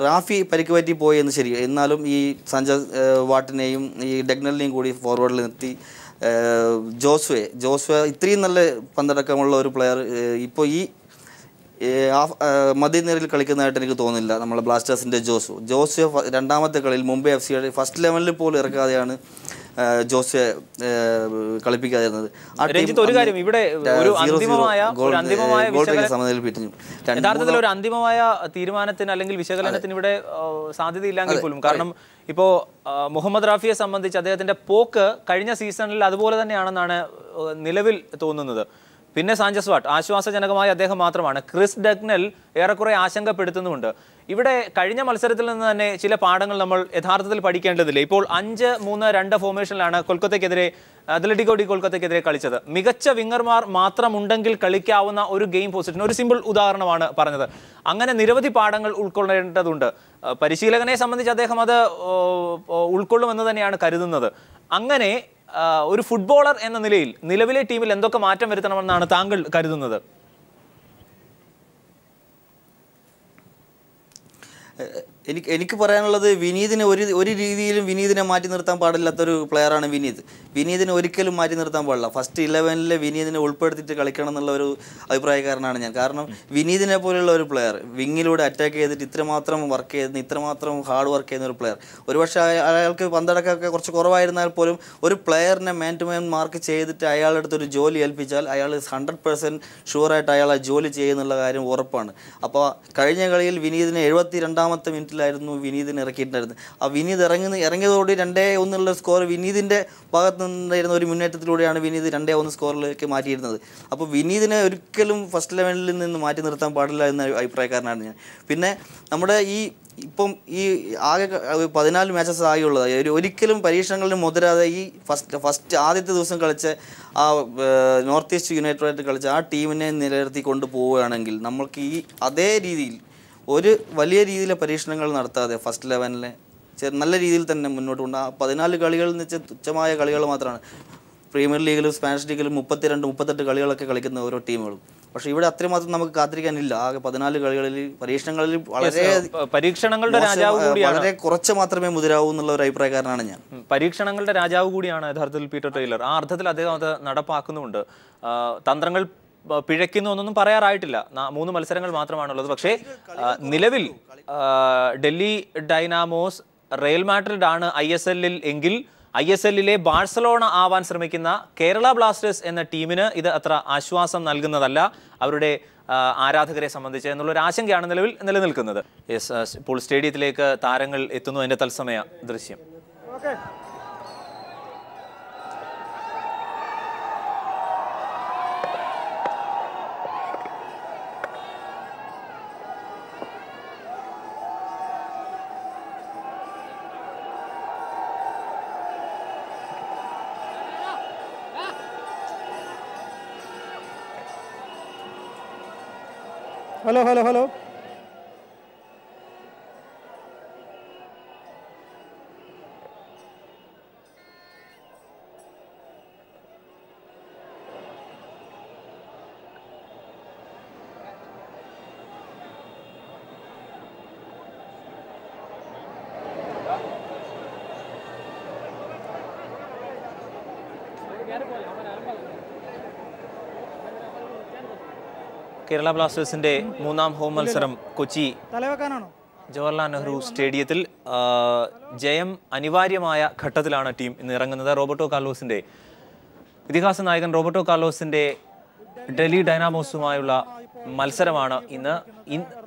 [SPEAKER 4] റാഫി പരിക്ക് പറ്റി പോയി എന്ന് ശരി, എന്നാലും ഈ സഞ്ജയ് വാട്ടിനെയും ഈ ഡെഗ്നലിനെയും കൂടി ഫോർവേഡിൽ നിർത്തി ജോസ്വ ഇത്രയും നല്ല പന്തടക്കമുള്ള ഒരു പ്ലെയർ ഇപ്പോൾ ഈ മധ്യനിരയിൽ കളിക്കുന്നതായിട്ട് എനിക്ക് തോന്നുന്നില്ല. നമ്മളെ ബ്ലാസ്റ്റേഴ്സിൻ്റെ ജോസ്വ രണ്ടാമത്തെ കളിയിൽ മുംബൈ FC ഫസ്റ്റ് 11 പോലും ഇറക്കാതെയാണ് ജോസ് കളിപ്പിക്കാതിരുന്നത്.
[SPEAKER 1] ഒരു കാര്യം ഇവിടെ ഒരു അന്തിമമായ യഥാർത്ഥത്തിൽ ഒരു അന്തിമമായ തീരുമാനത്തിന് അല്ലെങ്കിൽ വിശകലനത്തിന് ഇവിടെ സാധ്യതയില്ലെങ്കിൽ പോലും, കാരണം ഇപ്പോൾ മുഹമ്മദ് റാഫിയെ സംബന്ധിച്ച് അദ്ദേഹത്തിന്റെ പോക്ക് കഴിഞ്ഞ സീസണിൽ അതുപോലെ തന്നെയാണെന്നാണ് നിലവിൽ തോന്നുന്നത്. പിന്നെ സാഞ്ചസ് വാട്ട് ആശ്വാസജനകമായ അദ്ദേഹം മാത്രമാണ്. ക്രിസ് ഡഗ്നൽ ഏറെക്കുറെ ആശങ്കപ്പെടുത്തുന്നുമുണ്ട്. ഇവിടെ കഴിഞ്ഞ മത്സരത്തിൽ നിന്ന് തന്നെ ചില പാഠങ്ങൾ നമ്മൾ യഥാർത്ഥത്തിൽ പഠിക്കേണ്ടതില്ല. ഇപ്പോൾ 5-3-2 ഫോർമേഷനിലാണ് അത്ലറ്റിക്കോ ഡി കൊൽക്കത്തയ്ക്കെതിരെ കളിച്ചത്. മികച്ച വിങ്ങർമാർ മാത്രമുണ്ടെങ്കിൽ കളിക്കാവുന്ന ഒരു ഗെയിം പൊസിഷൻ, ഒരു സിമ്പിൾ ഉദാഹരണമാണ് പറഞ്ഞത്. അങ്ങനെ നിരവധി പാഠങ്ങൾ ഉൾക്കൊള്ളേണ്ടതുണ്ട്. പരിശീലകനെ സംബന്ധിച്ച് അദ്ദേഹം അത് ഉൾക്കൊള്ളുമെന്ന് തന്നെയാണ് കരുതുന്നത്. അങ്ങനെ ഒരു ഫുട്ബോളർ എന്ന നിലയിൽ നിലവിലെ ടീമിൽ എന്തൊക്കെ മാറ്റം വരുത്തണമെന്നാണ് താങ്കൾ കരുതുന്നത്?
[SPEAKER 4] എനിക്ക് പറയാനുള്ളത് വിനീതിനെ ഒരു രീതിയിലും വിനീതിനെ മാറ്റി നിർത്താൻ പാടില്ലാത്തൊരു പ്ലെയറാണ് വിനീതിനെ ഒരിക്കലും മാറ്റി നിർത്താൻ പാടില്ല. ഫസ്റ്റ് 11 വിനീതിനെ ഉൾപ്പെടുത്തിയിട്ട് കളിക്കണം എന്നുള്ള ഒരു അഭിപ്രായക്കാരനാണ് ഞാൻ. കാരണം വിനീതിനെ പോലെയുള്ള ഒരു പ്ലെയർ വിങ്ങിലൂടെ അറ്റാക്ക് ചെയ്തിട്ട് ഇത്രമാത്രം വർക്ക് ചെയ്യുന്ന ഇത്രമാത്രം ഹാർഡ് വർക്ക് ചെയ്യുന്ന ഒരു പ്ലെയർ, ഒരുപക്ഷെ അയാൾക്ക് പന്തടക്കമൊക്കെ കുറച്ച് കുറവായിരുന്നാൽ പോലും ഒരു പ്ലെയറിനെ മാൻ ടു മാൻ മാർക്ക് ചെയ്തിട്ട് അയാളുടെ അടുത്തൊരു ജോലി ഏൽപ്പിച്ചാൽ അയാൾ 100% ഷുവറായിട്ട് അയാൾ ആ ജോലി ചെയ്യുന്നുള്ള കാര്യം ഉറപ്പാണ്. അപ്പോൾ കഴിഞ്ഞ കളിയിൽ വിനീതിനെ 72ാമത്തെ മിനിറ്റിലായിരുന്നു വിനീതിനെ ഇറക്കിയിട്ടുണ്ടായിരുന്നത്. ആ വിനീത് ഇറങ്ങിയതോടെ 2-1 സ്കോർ വിനീതിൻ്റെ ഭാഗത്ത് നിന്നായിരുന്ന ഒരു മുന്നേറ്റത്തിലൂടെയാണ് വിനീത് 2-1 സ്കോറിലേക്ക് മാറ്റിയിരുന്നത്. അപ്പോൾ വിനീതിനെ ഒരിക്കലും ഫസ്റ്റ് 11 നിന്ന് മാറ്റി നിർത്താൻ പാടില്ല എന്ന അഭിപ്രായക്കാരനാണ് ഞാൻ. പിന്നെ നമ്മുടെ ഇപ്പം ഈ ആകെ 14 മാച്ചസ് ആകെയുള്ളത്, ഒരിക്കലും പരീക്ഷണങ്ങളിൽ മുതിരാതെ ഈ ഫസ്റ്റ് ആദ്യത്തെ ദിവസം കളിച്ച ആ നോർത്ത് ഈസ്റ്റ് യുണൈറ്റഡായിട്ട് കളിച്ച ആ ടീമിനെ നിലനിർത്തി കൊണ്ടുപോവുകയാണെങ്കിൽ നമ്മൾക്ക് ഈ അതേ രീതിയിൽ ഒരു വലിയ രീതിയിലെ പരീക്ഷണങ്ങൾ നടത്താതെ ഫസ്റ്റ് 11 നല്ല രീതിയിൽ തന്നെ മുന്നോട്ട് കൊണ്ട് ആ 14 കളികളിൽ എന്ന് വെച്ചാൽ തുച്ഛമായ കളികൾ മാത്രമാണ്. പ്രീമിയർ ലീഗിലും സ്പാനിഷ് ലീഗിലും 32-38 കളികളൊക്കെ കളിക്കുന്ന ഓരോ ടീമുകളും. പക്ഷേ ഇവിടെ അത്രമാത്രം നമുക്ക് കാത്തിരിക്കാനില്ല. ആകെ 14 കളികളിൽ പരീക്ഷണങ്ങളിൽ
[SPEAKER 1] പരീക്ഷണങ്ങളുടെ രാജാവ് കൂടിയാണ്,
[SPEAKER 4] വളരെ കുറച്ച് മാത്രമേ മുതിരാവൂ എന്നുള്ള ഒരു അഭിപ്രായക്കാരനാണ് ഞാൻ.
[SPEAKER 1] പരീക്ഷണങ്ങളുടെ രാജാവ് കൂടിയാണ് യഥാർത്ഥത്തിൽ പീറ്റർ ടൈലർ. ആ അർത്ഥത്തിൽ അദ്ദേഹം അത് നടപ്പാക്കുന്നുമുണ്ട്. തന്ത്രങ്ങൾ പിഴയ്ക്കുന്നു എന്നൊന്നും പറയാറായിട്ടില്ല. 3 മത്സരങ്ങൾ മാത്രമാണുള്ളത്. പക്ഷേ നിലവിൽ ഡൽഹി ഡൈനാമോസ്, റയൽ മാഡ്രിഡ് ആണ് ISL-ൽ എങ്കിൽ ISL-ലെ ബാഴ്സലോണ ആവാൻ ശ്രമിക്കുന്ന കേരള ബ്ലാസ്റ്റേഴ്സ് എന്ന ടീമിന് ഇത് അത്ര ആശ്വാസം നൽകുന്നതല്ല അവരുടെ ആരാധകരെ സംബന്ധിച്ച് എന്നുള്ളൊരു ആശങ്കയാണ് നിലവിൽ നിലനിൽക്കുന്നത്. ഇപ്പോൾ സ്റ്റേഡിയത്തിലേക്ക് താരങ്ങൾ എത്തുന്നു. അതിൻ്റെ തത്സമയ ദൃശ്യം.
[SPEAKER 2] ഹലോ ഹലോ ഹലോ
[SPEAKER 1] കേരള ബ്ലാസ്റ്റേഴ്സിന്റെ 3ാം ഹോം മത്സരം കൊച്ചി ജവഹർലാൽ നെഹ്റു സ്റ്റേഡിയത്തിൽ. ജയം അനിവാര്യമായ ഘട്ടത്തിലാണ് ടീം ഇന്ന് ഇറങ്ങുന്നത്. ഇതിഹാസ നായകൻ റോബർട്ടോ കാർലോസിന്റെ ഡൽഹി ഡൈനാമോസുമായുള്ള മത്സരമാണ് ഇന്ന്.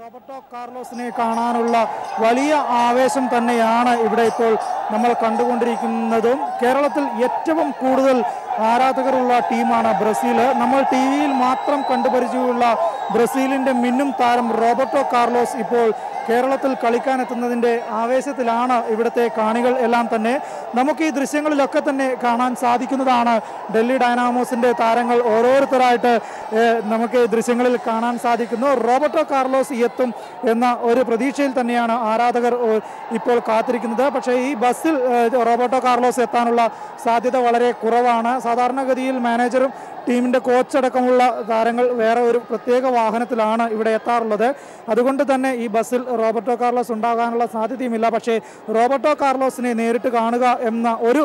[SPEAKER 2] റോബർട്ടോ കാർലോസിനെ കാണാനുള്ള വലിയ ആവേശം തന്നെയാണ് ഇവിടെ ഇപ്പോൾ നമ്മൾ കണ്ടുകൊണ്ടിരിക്കുന്നതും. കേരളത്തിൽ ഏറ്റവും കൂടുതൽ ആരാധകരുള്ള ടീമാണ് ബ്രസീൽ. നമ്മൾ TV-യിൽ മാത്രം കണ്ടുപരിചയമുള്ള ബ്രസീലിൻ്റെ മിന്നും താരം റോബർട്ടോ കാർലോസ് ഇപ്പോൾ കേരളത്തിൽ കളിക്കാനെത്തുന്നതിൻ്റെ ആവേശത്തിലാണ് ഇവിടുത്തെ കാണികൾ എല്ലാം തന്നെ. നമുക്ക് ഈ ദൃശ്യങ്ങളിലൊക്കെ തന്നെ കാണാൻ സാധിക്കുന്നതാണ്. ഡൽഹി ഡൈനാമോസിൻ്റെ താരങ്ങൾ ഓരോരുത്തരായിട്ട് നമുക്ക് ദൃശ്യങ്ങളിൽ കാണാൻ സാധിക്കുന്നു. റോബർട്ടോ കാർലോസ് എത്തും എന്ന ഒരു പ്രതീക്ഷയിൽ തന്നെയാണ് ആരാധകർ ഇപ്പോൾ കാത്തിരിക്കുന്നത്. പക്ഷേ ഈ ബസ്സിൽ റോബർട്ടോ കാർലോസ് എത്താനുള്ള സാധ്യത വളരെ കുറവാണ്. സാധാരണഗതിയിൽ മാനേജറും ടീമിൻ്റെ കോച്ചടക്കമുള്ള താരങ്ങൾ വേറെ ഒരു പ്രത്യേക വാഹനത്തിലാണ് ഇവിടെ എത്താറുള്ളത്. അതുകൊണ്ട് തന്നെ ഈ ബസ്സിൽ റോബർട്ടോ കാർലോസ് ഉണ്ടാകാനുള്ള സാധ്യതയുമില്ല. പക്ഷേ റോബർട്ടോ കാർലോസിനെ നേരിട്ട് കാണുക എന്ന ഒരു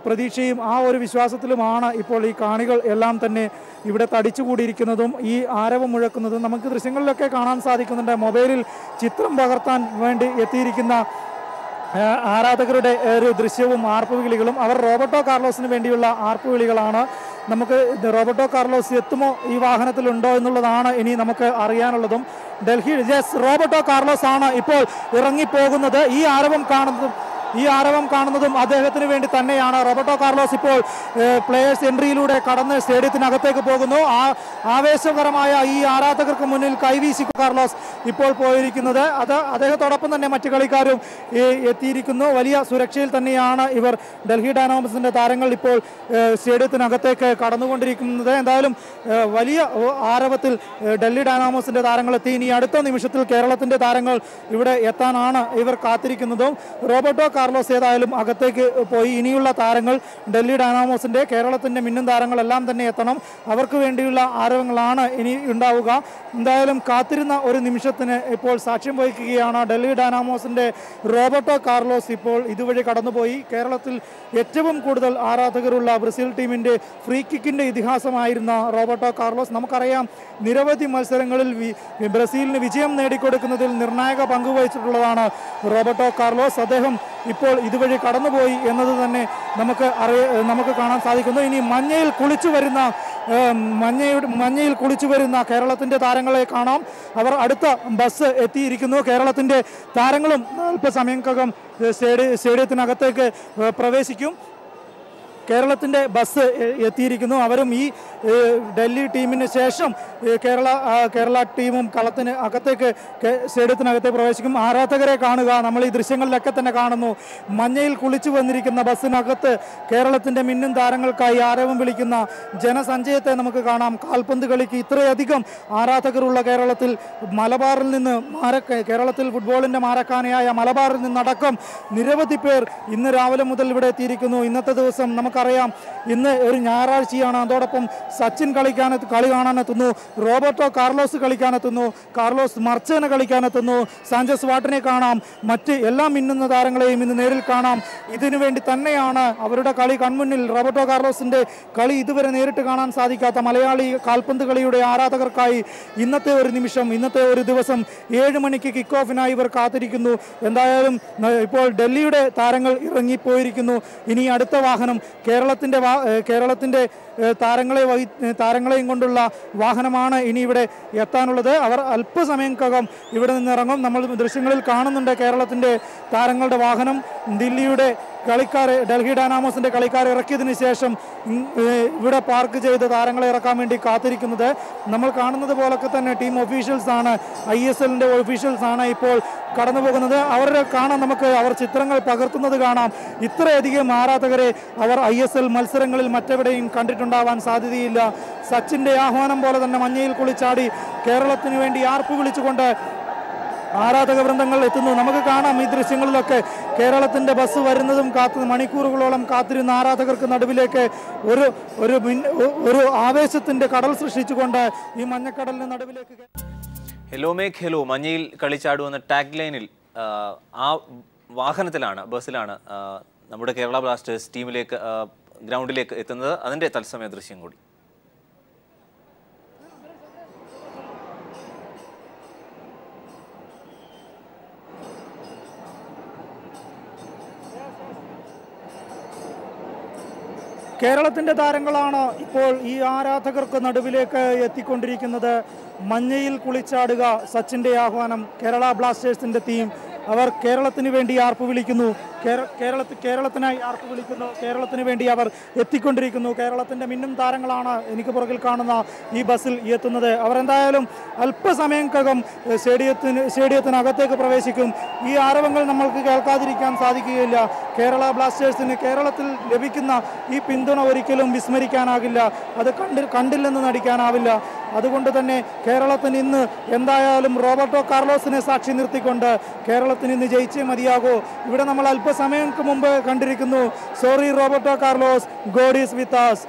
[SPEAKER 2] പ്രതീക്ഷയും ആ ഒരു വിശ്വാസത്തിലുമാണ് ഇപ്പോൾ ഈ കാണികൾ എല്ലാം തന്നെ ഇവിടെ തടിച്ചുകൂടിയിരിക്കുന്നതും ഈ ആരവം മുഴക്കുന്നതും നമുക്ക് ദൃശ്യങ്ങളിലൊക്കെ കാണാൻ സാധിക്കുന്നുണ്ട്. മൊബൈലിൽ ചിത്രം പകർത്താൻ വേണ്ടി എത്തിയിരിക്കുന്ന ആരാധകരുടെ ഒരു ദൃശ്യവും ആർപ്പുവിളികളും അവർ റോബർട്ടോ കാർലോസിന് വേണ്ടിയുള്ള ആർപ്പുവിളികളാണ്. നമുക്ക് റോബർട്ടോ കാർലോസ് എത്തുമോ, ഈ വാഹനത്തിലുണ്ടോ എന്നുള്ളതാണ് ഇനി നമുക്ക് അറിയാനുള്ളതും. ഡൽഹി റോബർട്ടോ കാർലോസ് ആണ് ഇപ്പോൾ ഇറങ്ങിപ്പോകുന്നത്. ഈ ആരവം കാണുന്നതും അദ്ദേഹത്തിന് വേണ്ടി തന്നെയാണ്. റോബർട്ടോ കാർലോസ് ഇപ്പോൾ പ്ലേയേഴ്സ് എൻട്രിയിലൂടെ കടന്ന് സ്റ്റേഡിയത്തിനകത്തേക്ക് പോകുന്നു. ആവേശകരമായ ഈ ആരാധകർക്ക് മുന്നിൽ കൈവീശി കാർലോസ് ഇപ്പോൾ പോയിരിക്കുന്നത്. അദ്ദേഹത്തോടൊപ്പം തന്നെ മറ്റു കളിക്കാരും എത്തിയിരിക്കുന്നു. വലിയ സുരക്ഷയിൽ തന്നെയാണ് ഇവർ ഡൽഹി ഡൈനാമോസിന്റെ താരങ്ങൾ ഇപ്പോൾ സ്റ്റേഡിയത്തിനകത്തേക്ക് കടന്നുകൊണ്ടിരിക്കുന്നത്. എന്തായാലും വലിയ ആരവത്തിൽ ഡൽഹി ഡൈനാമോസിന്റെ താരങ്ങൾ എത്തി. ഇനി അടുത്ത നിമിഷത്തിൽ കേരളത്തിന്റെ താരങ്ങൾ ഇവിടെ എത്താനാണ് ഇവർ കാത്തിരിക്കുന്നതും. റോബർട്ടോ കാർലോസ് ഏതായാലും അകത്തേക്ക് പോയി. ഇനിയുള്ള താരങ്ങൾ ഡൽഹി ഡൈനാമോസിന്റെ കേരളത്തിന്റെ മിന്നും താരങ്ങളെല്ലാം തന്നെ എത്തണം. അവർക്ക് വേണ്ടിയുള്ള ആരവങ്ങളാണ് ഇനി ഉണ്ടാവുക. എന്തായാലും കാത്തിരുന്ന ഒരു നിമിഷത്തിന് ഇപ്പോൾ സാക്ഷ്യം വഹിക്കുകയാണ്. ഡൽഹി ഡൈനാമോസിന്റെ റോബർട്ടോ കാർലോസ് ഇപ്പോൾ ഇതുവഴി കടന്നുപോയി. കേരളത്തിൽ ഏറ്റവും കൂടുതൽ ആരാധകരുള്ള ബ്രസീൽ ടീമിന്റെ ഫ്രീ കിക്കിന്റെ ഇതിഹാസമായിരുന്ന റോബർട്ടോ കാർലോസ്, നമുക്കറിയാം നിരവധി മത്സരങ്ങളിൽ ബ്രസീലിന് വിജയം നേടിക്കൊടുക്കുന്നതിൽ നിർണായക പങ്കുവഹിച്ചിട്ടുള്ളതാണ് റോബർട്ടോ കാർലോസ്. അദ്ദേഹം ഇപ്പോൾ ഇതുവഴി കടന്നുപോയി എന്നത് തന്നെ നമുക്ക് കാണാൻ സാധിക്കുന്നു. ഇനി മഞ്ഞയിൽ കുളിച്ചു വരുന്ന കേരളത്തിന്റെ താരങ്ങളെ കാണാം. അവർ അടുത്ത ബസ് എത്തിയിരിക്കുന്നു. കേരളത്തിന്റെ താരങ്ങളും അല്പസമയത്തിനകം സ്റ്റേഡിയത്തിനകത്തേക്ക് പ്രവേശിക്കും. കേരളത്തിൻ്റെ ബസ് എത്തിയിരിക്കുന്നു. അവരും ഈ ഡൽഹി ടീമിന് ശേഷം കേരള ടീമും കളത്തിന് അകത്തേക്ക് സ്റ്റേഡിയത്തിനകത്തേക്ക് പ്രവേശിക്കും. ആരാധകരെ കാണുക, നമ്മൾ ഈ ദൃശ്യങ്ങളിലൊക്കെ തന്നെ കാണുന്നു. മഞ്ഞയിൽ കുളിച്ചു വന്നിരിക്കുന്ന ബസ്സിനകത്ത് കേരളത്തിൻ്റെ മിന്നും താരങ്ങൾക്കായി ആരവം വിളിക്കുന്ന ജനസഞ്ചയത്തെ നമുക്ക് കാണാം. കാൽപന്ത് കളിക്ക് ഇത്രയധികം ആരാധകരുള്ള കേരളത്തിൽ മലബാറിൽ നിന്ന് കേരളത്തിൽ ഫുട്ബോളിൻ്റെ മാരക്കാനയായ മലബാറിൽ നിന്നടക്കം നിരവധി പേർ ഇന്ന് രാവിലെ മുതൽ ഇവിടെ എത്തിയിരിക്കുന്നു. ഇന്നത്തെ ദിവസം നമുക്കറിയാം ഇന്ന് ഒരു ഞായറാഴ്ചയാണ്. അതോടൊപ്പം സച്ചിൻ കളി കാണാനെത്തുന്നു, റോബർട്ടോ കാർലോസ് കളിക്കാനെത്തുന്നു, കാർലോസ് മർച്ചേന കളിക്കാനെത്തുന്നു, സാഞ്ചസ് വാട്ടിനെ കാണാം, മറ്റ് എല്ലാ മിന്നുന്ന താരങ്ങളെയും ഇന്ന് നേരിൽ കാണാം. ഇതിനു വേണ്ടി തന്നെയാണ് അവരുടെ കളി കൺമുന്നിൽ. റോബർട്ടോ കാർലോസിന്റെ കളി ഇതുവരെ നേരിട്ട് കാണാൻ സാധിക്കാത്ത മലയാളി കാൽപന്ത് കളിയുടെ ആരാധകർക്കായി ഇന്നത്തെ ഒരു നിമിഷം, ഇന്നത്തെ ഒരു ദിവസം 7 മണിക്ക് കിക്ക് ഓഫിനായി ഇവർ കാത്തിരിക്കുന്നു. എന്തായാലും ഇപ്പോൾ ഡൽഹിയുടെ താരങ്ങൾ ഇറങ്ങിപ്പോയിരിക്കുന്നു. ഇനി അടുത്ത വാഹനം കേരളത്തിന്റെ താരങ്ങളെയും കൊണ്ടുള്ള വാഹനമാണ് ഇനി ഇവിടെ എത്താനുള്ളത്. അവർ അല്പസമയത്തിനകം ഇവിടെ നിന്ന് ഇറങ്ങും. നമ്മൾ ദൃശ്യങ്ങളിൽ കാണുന്നുണ്ട് കേരളത്തിന്റെ താരങ്ങളുടെ വാഹനം. ഡൽഹി ഡൈനാമോസിന്റെ കളിക്കാരെ ഇറക്കിയതിനു ശേഷം ഇവിടെ പാർക്ക് ചെയ്ത് താരങ്ങളെ ഇറക്കാൻ വേണ്ടി കാത്തിരിക്കുന്നത്. നമ്മൾ കാണുന്നത് പോലൊക്കെ തന്നെ ടീം ഒഫീഷ്യൽസ് ആണ്, ISLന്റെ ഒഫീഷ്യൽസ് ആണ് ഇപ്പോൾ കടന്നു പോകുന്നത്. അവരെ കാണാൻ നമുക്ക് അവർ ചിത്രങ്ങൾ പകർത്തുന്നത് കാണാം. ഇത്രയധികം ആരാധകരെ അവർ ISL മത്സരങ്ങളിൽ മറ്റെവിടെയും കണ്ടിട്ടുണ്ടാവാൻ സാധ്യതയില്ല. സച്ചിന്റെ ആഹ്വാനം പോലെ തന്നെ മഞ്ഞയിൽ കുളിച്ചാടി കേരളത്തിന് വേണ്ടി ആർപ്പ് വിളിച്ചുകൊണ്ട് ആരാധക വൃന്ദങ്ങൾ എത്തുന്നു. നമുക്ക് കാണാം ഈ ദൃശ്യങ്ങളിലൊക്കെ കേരളത്തിന്റെ ബസ് വരുന്നതും മണിക്കൂറുകളോളം കാത്തിരുന്ന ആരാധകർക്ക് നടുവിലേക്ക് ഒരു ആവേശത്തിന്റെ കടൽ സൃഷ്ടിച്ചുകൊണ്ട് ഈ മഞ്ഞക്കടലിന് നടുവിലേക്ക്
[SPEAKER 1] ഹെലോ മേക്ക് ഹെലോ മഞ്ഞയിൽ കളിച്ചാടുവെന്ന ടാഗ് ലൈനിൽ ആ വാഹനത്തിലാണ്, ബസ്സിലാണ് നമ്മുടെ കേരള ബ്ലാസ്റ്റേഴ്സ് ടീമിലേക്ക് ഗ്രൗണ്ടിലേക്ക് എത്തുന്നത്. അതിൻ്റെ തത്സമയ ദൃശ്യം കൂടി.
[SPEAKER 2] കേരളത്തിൻ്റെ താരങ്ങളാണ് ഇപ്പോൾ ഈ ആരാധകർക്ക് നടുവിലേക്ക് എത്തിക്കൊണ്ടിരിക്കുന്നത്. മഞ്ഞയിൽ കുളിച്ചാടുക, സച്ചിൻ്റെ ആഹ്വാനം. കേരള ബ്ലാസ്റ്റേഴ്സിൻ്റെ ടീം അവർ കേരളത്തിന് വേണ്ടി ആർപ്പ് വിളിക്കുന്നു. കേരളത്തിനായി ആർപ്പ് വിളിക്കുന്നു. കേരളത്തിന് വേണ്ടി അവർ എത്തിക്കൊണ്ടിരിക്കുന്നു. കേരളത്തിൻ്റെ മിന്നും താരങ്ങളാണ് എനിക്ക് പുറകിൽ കാണുന്ന ഈ ബസ്സിൽ എത്തുന്നത്. അവർ എന്തായാലും അല്പസമയക്കകം സ്റ്റേഡിയത്തിനകത്തേക്ക് പ്രവേശിക്കും. ഈ ആരവങ്ങൾ നമ്മൾക്ക് കേൾക്കാതിരിക്കാൻ സാധിക്കുകയില്ല. കേരള ബ്ലാസ്റ്റേഴ്സിന് കേരളത്തിൽ ലഭിക്കുന്ന ഈ പിന്തുണ ഒരിക്കലും വിസ്മരിക്കാനാകില്ല. അത് കണ്ടില്ലെന്ന് നടിക്കാനാവില്ല. അതുകൊണ്ട് തന്നെ കേരളത്തിന് ഇന്ന് എന്തായാലും റോബർട്ടോ കാർലോസിനെ സാക്ഷി നിർത്തിക്കൊണ്ട് കേരളത്തിന് ഇന്ന് ജയിച്ചേ മതിയാകൂ. ഇവിടെ നമ്മൾ അല്പസമയങ്ങൾക്ക് മുമ്പ് കണ്ടിരിക്കുന്നു, sorry Roberto Carlos, God is with us.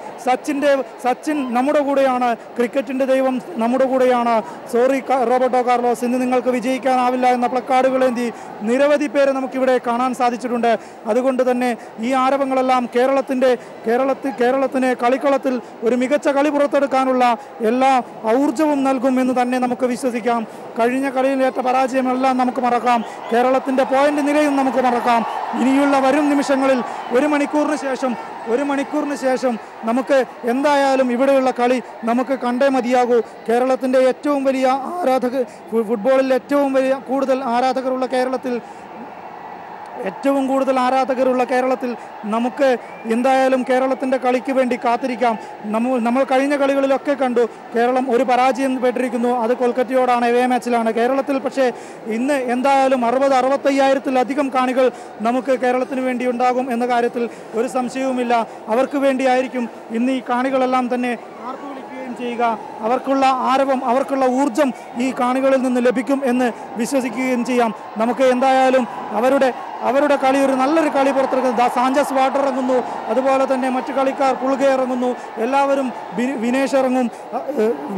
[SPEAKER 2] Sachin നമ്മുടെ കൂടെയാണ്, ക്രിക്കറ്റിൻ്റെ ദൈവം നമ്മുടെ കൂടെയാണ്, സോറി റോബർട്ടോ കാർലോസ്, ഇന്ന് നിങ്ങൾക്ക് വിജയിക്കാനാവില്ല എന്ന പ്ലക്കാർഡുകളേന്തി നിരവധി പേരെ നമുക്കിവിടെ കാണാൻ സാധിച്ചിട്ടുണ്ട്. അതുകൊണ്ട് തന്നെ ഈ ആരവങ്ങളെല്ലാം കേരളത്തിന് കളിക്കളത്തിൽ ഒരു മികച്ച കളി പുറത്തെടുക്കാനുള്ള എല്ലാ ഊർജവും നൽകും എന്ന് തന്നെ നമുക്ക് വിശ്വസിക്കാം. കഴിഞ്ഞ കളിയിലേറ്റ പരാജയമെല്ലാം നമുക്ക് മറക്കാം. കേരളത്തിൻ്റെ പോയിന്റ് നിലയും നമുക്ക് മറക്കാം. ഇനിയുള്ള വരും നിമിഷങ്ങളിൽ ഒരു മണിക്കൂറിന് ശേഷം നമുക്ക് എന്തായാലും ഇവിടെയുള്ള കളി നമുക്ക് കണ്ടേ മതിയാകൂ. കേരളത്തിൻ്റെ ഏറ്റവും വലിയ ഫുട്ബോളിൽ ഏറ്റവും കൂടുതൽ ആരാധകരുള്ള കേരളത്തിൽ നമുക്ക് എന്തായാലും കേരളത്തിൻ്റെ കളിക്ക് വേണ്ടി കാത്തിരിക്കാം. നമ്മൾ കഴിഞ്ഞ കളികളിലൊക്കെ കണ്ടു കേരളം ഒരു പരാജയം പെട്ടിരിക്കുന്നു. അത് കൊൽക്കത്തയോടാണ്, എവേ മാച്ചിലാണ്. കേരളത്തിൽ പക്ഷേ ഇന്ന് എന്തായാലും 60-65,000-ത്തിലധികം കാണികൾ നമുക്ക് കേരളത്തിന് വേണ്ടി ഉണ്ടാകും എന്ന കാര്യത്തിൽ ഒരു സംശയവുമില്ല. അവർക്ക് വേണ്ടിയായിരിക്കും ഇന്ന് ഈ കാണികളെല്ലാം തന്നെ ആർപ്പ് വിളിക്കുകയും ചെയ്യുക. അവർക്കുള്ള ആരവം, അവർക്കുള്ള ഊർജം ഈ കാണികളിൽ നിന്ന് ലഭിക്കും എന്ന് വിശ്വസിക്കുകയും ചെയ്യാം. നമുക്ക് എന്തായാലും അവരുടെ കളി, ഒരു നല്ലൊരു കളി പുറത്തെടുക്കുന്നത്. സാഞ്ചസ് വാട്ടർ ഇറങ്ങുന്നു, അതുപോലെ തന്നെ മറ്റു കളിക്കാർ പുളുകെ ഇറങ്ങുന്നു, എല്ലാവരും വിനേഷ് ഇറങ്ങും,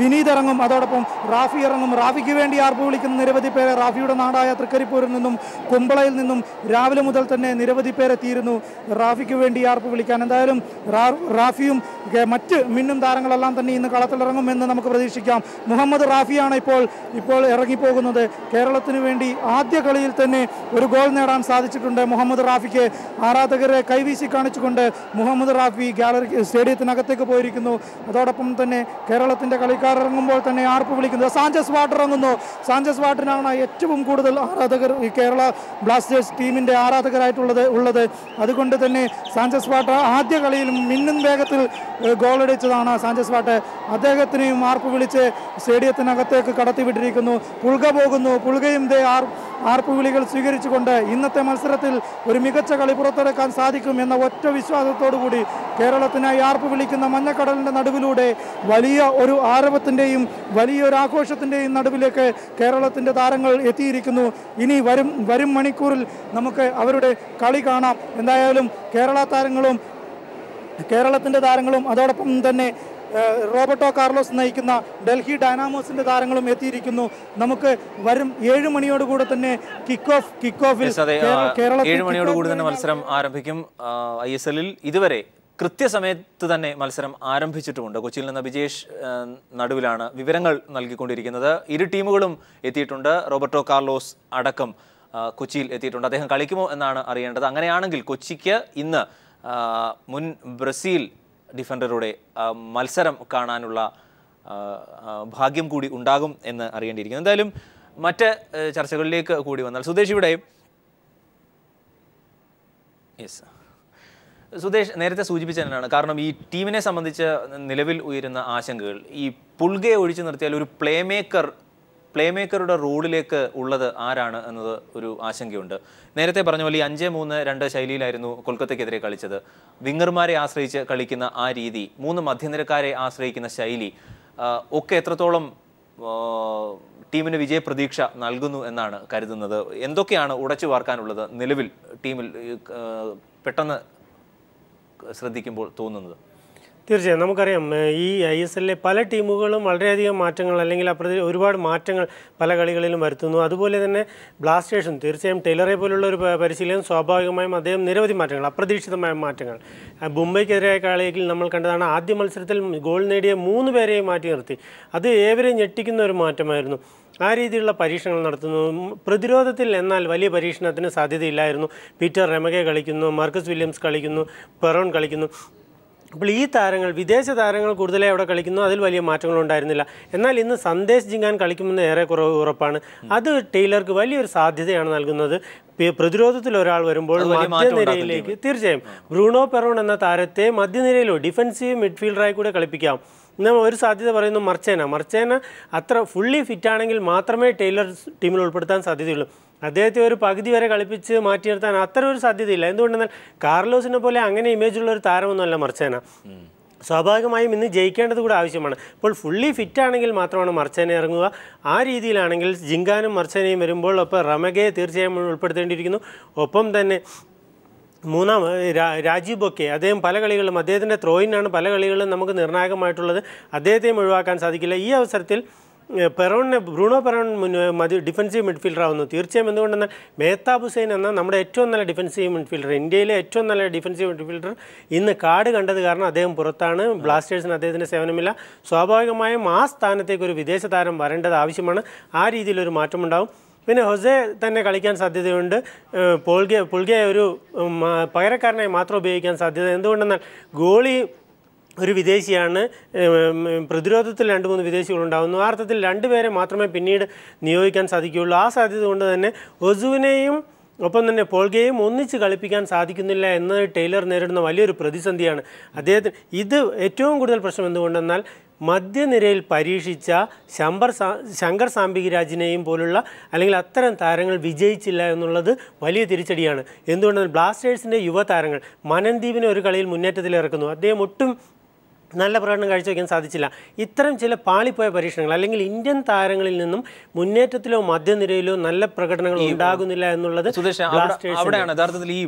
[SPEAKER 2] വിനീത് ഇറങ്ങും, അതോടൊപ്പം റാഫി ഇറങ്ങും. റാഫിക്ക് വേണ്ടി ആർപ്പ് വിളിക്കുന്ന നിരവധി പേരെ റാഫിയുടെ നാടായ തൃക്കരിപ്പൂരിൽ നിന്നും കുമ്പളയിൽ നിന്നും രാവിലെ മുതൽ തന്നെ നിരവധി പേരെ എത്തിയിരുന്നു റാഫിക്ക് വേണ്ടി ആർപ്പ് വിളിക്കാൻ. എന്തായാലും റാഫിയും മറ്റ് മിന്നും താരങ്ങളെല്ലാം തന്നെ ഇന്ന് കളത്തിലിറങ്ങുമെന്ന് നമുക്ക് പ്രതീക്ഷിക്കാം. മുഹമ്മദ് റാഫിയാണ് ഇപ്പോൾ ഇറങ്ങിപ്പോകുന്നത്. കേരളത്തിന് വേണ്ടി ആദ്യ കളിയിൽ തന്നെ ഒരു ഗോൾ നേടാൻ സാധിച്ചിട്ടുണ്ട് മുഹമ്മദ് റാഫിക്ക്. ആരാധകരെ കൈവീശി കാണിച്ചുകൊണ്ട് മുഹമ്മദ് റാഫി സ്റ്റേഡിയത്തിനകത്തേക്ക് പോയിരിക്കുന്നു. അതോടൊപ്പം തന്നെ കേരളത്തിൻ്റെ കളിക്കാർ ഇറങ്ങുമ്പോൾ തന്നെ ആർപ്പ് വിളിക്കുന്നത് സാഞ്ചസ് വാട്ടർ ഇറങ്ങുന്നു. സാഞ്ചസ് വാട്ടറിനാണ് ഏറ്റവും കൂടുതൽ ആരാധകർ ഈ കേരള ബ്ലാസ്റ്റേഴ്സ് ടീമിൻ്റെ ആരാധകരായിട്ടുള്ളത്. അതുകൊണ്ട് തന്നെ സാഞ്ചസ് വാട്ടർ ആദ്യ കളിയിൽ മിന്നും വേഗത്തിൽ ഗോളടിച്ചതാണ് സാഞ്ചസ് വാട്ടർ. അദ്ദേഹത്തിനെയും ആർപ്പ് വിളിച്ച് സ്റ്റേഡിയത്തിനകത്തേക്ക് കടത്തിവിട്ടിരിക്കുന്നു. പുൾക പോകുന്നു. പുൾകയും ആർപ്പ് വിളികൾ സ്വീകരിച്ചുകൊണ്ട് ഇന്നത്തെ മത്സരത്തിൽ ഒരു മികച്ച കളി പുറത്തെടുക്കാൻ സാധിക്കും എന്ന ഒറ്റ വിശ്വാസത്തോടുകൂടി കേരളത്തിനായി ആർപ്പ് വിളിക്കുന്ന മഞ്ഞക്കടലിൻ്റെ നടുവിലൂടെ വലിയ ഒരു ആരവത്തിൻ്റെയും വലിയൊരു ആഘോഷത്തിൻ്റെയും നടുവിലേക്ക് കേരളത്തിൻ്റെ താരങ്ങൾ എത്തിയിരിക്കുന്നു. ഇനി വരും മണിക്കൂറിൽ നമുക്ക് അവരുടെ കളി കാണാം. എന്തായാലും കേരളത്തിൻ്റെ താരങ്ങളും അതോടൊപ്പം തന്നെ റോബർട്ടോ കാർലോസ് നയിക്കുന്ന ഡൽഹി ഡൈനാമോസിന്റെ താരങ്ങളും എത്തിയിരിക്കുന്നു. നമുക്ക് വരും 7 മണിയോടുകൂടെ തന്നെ കിക്ക് ഓഫിൽ
[SPEAKER 1] 7 മണിയോടുകൂടി തന്നെ മത്സരം ആരംഭിക്കും. ISL-ൽ ഇതുവരെ കൃത്യസമയത്ത് തന്നെ മത്സരം ആരംഭിച്ചിട്ടുമുണ്ട്. കൊച്ചിയിൽ നിന്ന് ബിജേഷ് നടുവിലാണ് വിവരങ്ങൾ നൽകിക്കൊണ്ടിരിക്കുന്നത്. ഇരു ടീമുകളും എത്തിയിട്ടുണ്ട്. റോബർട്ടോ കാർലോസ് അടക്കം കൊച്ചിയിൽ എത്തിയിട്ടുണ്ട്. അദ്ദേഹം കളിക്കുമോ എന്നാണ് അറിയേണ്ടത്. അങ്ങനെയാണെങ്കിൽ കൊച്ചിക്ക് ഇന്ന് മുൻ ബ്രസീൽ ഡിഫൻഡറുടെ മത്സരം കാണാനുള്ള ഭാഗ്യം കൂടി ഉണ്ടാകും എന്ന് അറിയേണ്ടിയിരിക്കുന്നു. എന്തായാലും മറ്റ് ചർച്ചകളിലേക്ക് കൂടി വന്നാൽ സുദേശ് ഇവിടെ സുദേശ് നേരത്തെ സൂചിപ്പിച്ചതിനാണ്. കാരണം ഈ ടീമിനെ സംബന്ധിച്ച് നിലവിൽ ഉയരുന്ന ആശങ്കകൾ, ഈ പുൾഗയെ ഒഴിച്ചു നിർത്തിയാൽ ഒരു പ്ലേമേക്കറുടെ റോളിലേക്ക് ഉള്ളത് ആരാണ് എന്നത് ഒരു ആശങ്കയുണ്ട്. നേരത്തെ പറഞ്ഞ പോലെ ഈ 5-3-2 ശൈലിയിലായിരുന്നു കൊൽക്കത്തയ്ക്കെതിരെ കളിച്ചത്. വിങ്ങർമാരെ ആശ്രയിച്ച് കളിക്കുന്ന ആ രീതി, 3 മധ്യനിരക്കാരെ ആശ്രയിക്കുന്ന ശൈലി ഒക്കെ എത്രത്തോളം ടീമിന് വിജയപ്രതീക്ഷ നൽകുന്നു എന്നാണ് കരുതുന്നത്? എന്തൊക്കെയാണ് ഉടച്ചു വാർക്കാനുള്ളത് നിലവിൽ ടീമിൽ പെട്ടെന്ന് ശ്രദ്ധിക്കുമ്പോൾ തോന്നുന്നത്?
[SPEAKER 3] തീർച്ചയായും നമുക്കറിയാം ഈ ISL-ലെ പല ടീമുകളും വളരെയധികം മാറ്റങ്ങൾ അല്ലെങ്കിൽ ഒരുപാട് മാറ്റങ്ങൾ പല കളികളിലും വരുത്തുന്നു. അതുപോലെ തന്നെ ബ്ലാസ്റ്റേഴ്സും തീർച്ചയായും ടെയ്ലറെ പോലുള്ള ഒരു പരിശീലനം സ്വാഭാവികമായും അദ്ദേഹം നിരവധി മാറ്റങ്ങൾ, അപ്രതീക്ഷിതമായ മാറ്റങ്ങൾ. മുംബൈക്കെതിരായ കളിയിൽ നമ്മൾ കണ്ടതാണ്. ആദ്യ മത്സരത്തിൽ ഗോൾ നേടിയ 3 പേരെയും മാറ്റി നിർത്തി. അത് ഏവരെയും ഞെട്ടിക്കുന്ന ഒരു മാറ്റമായിരുന്നു. ആ രീതിയിലുള്ള പരീക്ഷണങ്ങൾ നടത്തുന്നു. പ്രതിരോധത്തിൽ എന്നാൽ വലിയ പരീക്ഷണത്തിന് സാധ്യതയില്ലായിരുന്നു. പീറ്റർ റെമഗെ കളിക്കുന്നു, മാർക്കസ് വില്യംസ് കളിക്കുന്നു, പെറോൺ കളിക്കുന്നു. അപ്പോൾ ഈ താരങ്ങൾ വിദേശ താരങ്ങൾ കൂടുതലായി അവിടെ കളിക്കുന്നു, അതിൽ വലിയ മാറ്റങ്ങളുണ്ടായിരുന്നില്ല. എന്നാൽ ഇന്ന് സന്ദേശ് ജിങ്കാൻ കളിക്കുമെന്ന് ഏറെ ഉറപ്പാണ്. അത് ടൈലർക്ക് വലിയൊരു സാധ്യതയാണ് നൽകുന്നത്. പ്രതിരോധത്തിൽ ഒരാൾ വരുമ്പോൾ മധ്യനിരയിലേക്ക് തീർച്ചയായും ബ്രൂണോ പെറോൺ എന്ന താരത്തെ മധ്യനിരയിലോ ഡിഫൻസീവ് മിഡ്ഫീൽഡറായി കൂടെ കളിപ്പിക്കാം. നമ്മൾ ഒരു സാധ്യത പറയുന്നു മർച്ചേന അത്ര ഫുള്ളി ഫിറ്റാണെങ്കിൽ മാത്രമേ ടൈലർ ടീമിൽ ഉൾപ്പെടുത്താൻ സാധ്യതയുള്ളൂ. അദ്ദേഹത്തെ ഒരു പകുതി വരെ കളിപ്പിച്ച് മാറ്റി നിർത്താൻ അത്ര ഒരു സാധ്യതയില്ല. എന്തുകൊണ്ടെന്നാൽ കാർലോസിനെ പോലെ അങ്ങനെ ഇമേജുള്ള ഒരു താരമൊന്നുമല്ല മർച്ചേന. സ്വാഭാവികമായും ഇന്ന് ജയിക്കേണ്ടത് കൂടെ ആവശ്യമാണ്. ഇപ്പോൾ ഫുള്ളി ഫിറ്റാണെങ്കിൽ മാത്രമാണ് മർച്ചേന ഇറങ്ങുക. ആ രീതിയിലാണെങ്കിൽ ജിങ്കാനും മർച്ചേനയും വരുമ്പോൾ ഒപ്പം റമഗയെ തീർച്ചയായും ഉൾപ്പെടുത്തേണ്ടിയിരിക്കുന്നു. ഒപ്പം തന്നെ രാജീവ് ബൊക്കെ, അദ്ദേഹം പല കളികളിലും അദ്ദേഹത്തിൻ്റെ ത്രോയിനാണ് പല കളികളിലും നമുക്ക് നിർണായകമായിട്ടുള്ളത്. അദ്ദേഹത്തെയും ഒഴിവാക്കാൻ സാധിക്കില്ല. ഈ അവസരത്തിൽ ബ്രൂണോ പെറോൺ ഡിഫൻസീവ് മിഡ്ഫീൽഡർ ആവുന്നു തീർച്ചയായും. എന്തുകൊണ്ടെന്നാൽ മേഹ്താബ് ഹുസൈൻ എന്ന നമ്മുടെ ഏറ്റവും നല്ല ഡിഫൻസീവ് മിഡ്ഫീൽഡർ, ഇന്ത്യയിലെ ഏറ്റവും നല്ല ഡിഫൻസീവ് മിഡ്ഫീൽഡർ ഇന്ന് കാർഡ് കണ്ടത് കാരണം അദ്ദേഹം പുറത്താണ്. ബ്ലാസ്റ്റേഴ്സിന് അദ്ദേഹത്തിൻ്റെ സേവനമില്ല. സ്വാഭാവികമായും ആ സ്ഥാനത്തേക്ക് ഒരു വിദേശ താരം വരേണ്ടത് ആവശ്യമാണ്. ആ രീതിയിലൊരു മാറ്റമുണ്ടാവും. പിന്നെ ഹൊസെ തന്നെ കളിക്കാൻ സാധ്യതയുണ്ട്. പുൾഗെ ഒരു പകരക്കാരനായി മാത്രം ഉപയോഗിക്കാൻ സാധ്യത. എന്തുകൊണ്ടെന്നാൽ ഗോളി ഒരു വിദേശിയാണ്, പ്രതിരോധത്തിൽ 2-3 വിദേശികളുണ്ടാകുന്നു. ആ അർത്ഥത്തിൽ 2 പേരെ മാത്രമേ പിന്നീട് നിയോഗിക്കാൻ സാധിക്കുകയുള്ളൂ. ആ സാധ്യത കൊണ്ട് തന്നെ ഒസുവിനെയും ഒപ്പം തന്നെ പോൾഗയെയും ഒന്നിച്ച് കളിപ്പിക്കാൻ സാധിക്കുന്നില്ല എന്നത് ടൈലർ നേരിടുന്ന വലിയൊരു പ്രതിസന്ധിയാണ്. അദ്ദേഹത്തിന് ഇത് ഏറ്റവും കൂടുതൽ പ്രശ്നം എന്തുകൊണ്ടെന്നാൽ മധ്യനിരയിൽ പരീക്ഷിച്ച ശങ്കർ സാംബികരാജിനെയും പോലുള്ള അല്ലെങ്കിൽ അത്തരം താരങ്ങൾ വിജയിച്ചില്ല എന്നുള്ളത് വലിയ തിരിച്ചടിയാണ്. എന്തുകൊണ്ടെന്നാൽ ബ്ലാസ്റ്റേഴ്സിൻ്റെ യുവതാരങ്ങൾ മനൻദീപിനെ ഒരു കളിയിൽ മുന്നേറ്റത്തിൽ ഇറക്കുന്നു. അദ്ദേഹം ഒട്ടും നല്ല പ്രകടനം കാഴ്ചവെക്കാൻ സാധിച്ചില്ല. ഇത്തരം ചില പാളിപ്പോയ പരീക്ഷണങ്ങൾ അല്ലെങ്കിൽ ഇന്ത്യൻ താരങ്ങളിൽ നിന്നും മുന്നേറ്റത്തിലോ മധ്യനിരയിലോ നല്ല പ്രകടനങ്ങൾ ഉണ്ടാകുന്നില്ല എന്നുള്ളത്
[SPEAKER 1] അവിടെയാണ് യഥാർത്ഥത്തിൽ ഈ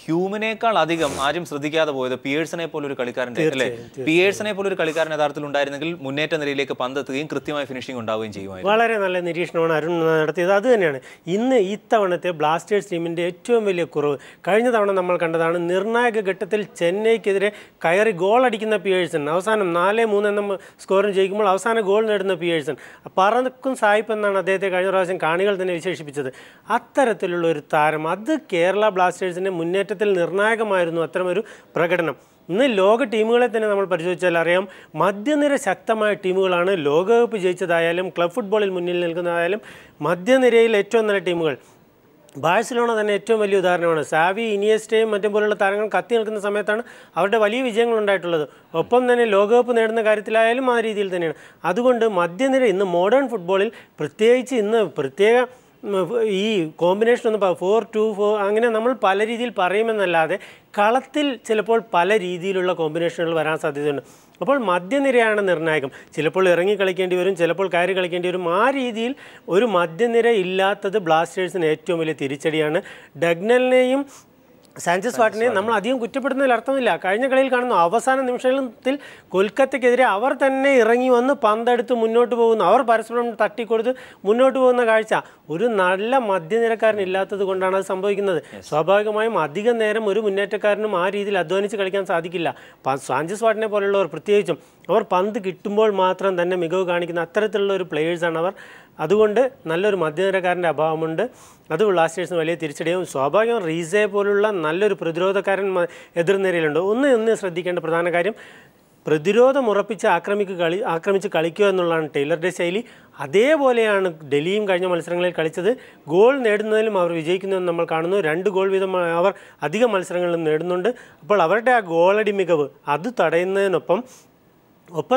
[SPEAKER 1] ഹ്യൂമിനേക്കാൾ അധികം ആരും ശ്രദ്ധിക്കാതെ പോയത് പിയേഴ്സനെ പോലൊരു കളിക്കാരൻ്റെ അല്ലേ. പിയേഴ്സനെ പോലൊരു കളിക്കാരൻ യഥാർത്ഥത്തിൽ ഉണ്ടായിരുന്നെങ്കിൽ മുന്നേറ്റ നിരയിലേക്ക് പന്തെത്തുകയും കൃത്യമായ ഫിനിഷിംഗ് ഉണ്ടാവുകയും ചെയ്യുമായിരുന്നു.
[SPEAKER 3] വളരെ നല്ല നിരീക്ഷണമാണ് അരുൺ നടത്തിയത്. അത് തന്നെയാണ് ഇന്ന് ഇത്തവണത്തെ ബ്ലാസ്റ്റേഴ്സ് ടീമിൻ്റെ ഏറ്റവും വലിയ കുറവ്. കഴിഞ്ഞ തവണ നമ്മൾ കണ്ടതാണ് നിർണായക ഘട്ടത്തിൽ ചെന്നൈക്കെതിരെ കയറി ഗോൾ അടിക്കുന്ന പിയേഴ്സൺ, അവസാനം 4-3 എന്ന സ്കോറിന് ജയിക്കുമ്പോൾ അവസാന ഗോൾ നേടുന്ന പിയേഴ്സൺ പറക്കും സായിപ്പ് എന്നാണ് അദ്ദേഹത്തെ കഴിഞ്ഞ പ്രാവശ്യം കാണികൾ തന്നെ വിശേഷിപ്പിച്ചത്. അത്തരത്തിലുള്ള ഒരു താരം, അത് കേരള ബ്ലാസ്റ്റേഴ്സിൻ്റെ മുന്നേറ്റത്തിൽ നിർണായകമായിരുന്നു അത്തരമൊരു പ്രകടനം. ഇന്ന് ലോക ടീമുകളെ തന്നെ നമ്മൾ പരിശോധിച്ചാൽ അറിയാം, മധ്യനിര ശക്തമായ ടീമുകളാണ്. ലോകകപ്പ് ജയിച്ചതായാലും ക്ലബ് ഫുട്ബോളിൽ മുന്നിൽ നിൽക്കുന്നതായാലും മധ്യനിരയിൽ ഏറ്റവും നല്ല ടീമുകൾ. ബാഴ്സലോണ തന്നെ ഏറ്റവും വലിയ ഉദാഹരണമാണ്. സാവി, ഇനിയസ്റ്റയും മറ്റും പോലുള്ള താരങ്ങൾ കത്തി നിൽക്കുന്ന സമയത്താണ് അവരുടെ വലിയ വിജയങ്ങൾ ഉണ്ടായിട്ടുള്ളത്. ഒപ്പം തന്നെ ലോകകപ്പ് നേടുന്ന കാര്യത്തിലായാലും ആ രീതിയിൽ തന്നെയാണ്. അതുകൊണ്ട് മധ്യനിര ഇന്ന് മോഡേൺ ഫുട്ബോളിൽ പ്രത്യേകിച്ച് ഇന്ന് പ്രത്യേക ഈ കോമ്പിനേഷൻ ഒന്ന് 4-2-4 അങ്ങനെ നമ്മൾ പല രീതിയിൽ പറയുമെന്നല്ലാതെ കളത്തിൽ ചിലപ്പോൾ പല രീതിയിലുള്ള കോമ്പിനേഷനുകൾ വരാൻ സാധ്യതയുണ്ട്. അപ്പോൾ മധ്യനിരയാണ് നിർണായകം. ചിലപ്പോൾ ഇറങ്ങി കളിക്കേണ്ടി വരും, ചിലപ്പോൾ കയറി കളിക്കേണ്ടി വരും. ആ രീതിയിൽ ഒരു മധ്യനിര ഇല്ലാത്തത് ബ്ലാസ്റ്റേഴ്സിന് ഏറ്റവും വലിയ തിരിച്ചടിയാണ്. ഡഗ്നലിനെയും സാഞ്ചസ് വാട്ടിനെ നമ്മൾ അധികം കുറ്റപ്പെടുന്നതിൽ അർത്ഥമില്ല. കഴിഞ്ഞ കളിയിൽ കാണുന്നു അവസാന നിമിഷത്തിൽ കൊൽക്കത്തയ്ക്കെതിരെ അവർ തന്നെ ഇറങ്ങി വന്ന് പന്തെടുത്ത് മുന്നോട്ട് പോകുന്നു. അവർ പരസ്പരം തട്ടിക്കൊടുത്ത് മുന്നോട്ട് പോകുന്ന കാഴ്ച ഒരു നല്ല മധ്യനിരക്കാരൻ ഇല്ലാത്തത് കൊണ്ടാണ് അത് സംഭവിക്കുന്നത്. സ്വാഭാവികമായും അധികം നേരം ഒരു മുന്നേറ്റക്കാരനും ആ രീതിയിൽ അധ്വാനിച്ച് കളിക്കാൻ സാധിക്കില്ല. സാഞ്ചസ് വാട്ടിനെ പോലുള്ളവർ പ്രത്യേകിച്ചും അവർ പന്ത് കിട്ടുമ്പോൾ മാത്രം തന്നെ മികവ് കാണിക്കുന്ന അത്തരത്തിലുള്ള ഒരു പ്ലേയേഴ്സാണ് അവർ. അതുകൊണ്ട് നല്ലൊരു മധ്യനിരക്കാരൻ്റെ അഭാവമുണ്ട്. അത് ബ്ലാസ്റ്റേഴ്സിന് വലിയ തിരിച്ചടിയാവും. സ്വാഭാവികം റീസെ പോലുള്ള നല്ലൊരു പ്രതിരോധക്കാരൻ എതിർനിരയിലുണ്ട്. ഒന്ന് ശ്രദ്ധിക്കേണ്ട പ്രധാന കാര്യം, പ്രതിരോധം ഉറപ്പിച്ച് ആക്രമിച്ച് കളിക്കുക എന്നുള്ളതാണ് ടൈലറുടെ ശൈലി. അതേപോലെയാണ് ഡൽഹിയും കഴിഞ്ഞ മത്സരങ്ങളിൽ കളിച്ചത്. ഗോൾ നേടുന്നതിലും അവർ വിജയിക്കുന്നതെന്ന് നമ്മൾ കാണുന്നു. 2 ഗോൾ വീതം അവർ അധിക മത്സരങ്ങളിലും നേടുന്നുണ്ട്. അപ്പോൾ അവരുടെ ആ ഗോളടി മികവ് അത് തടയുന്നതിനൊപ്പം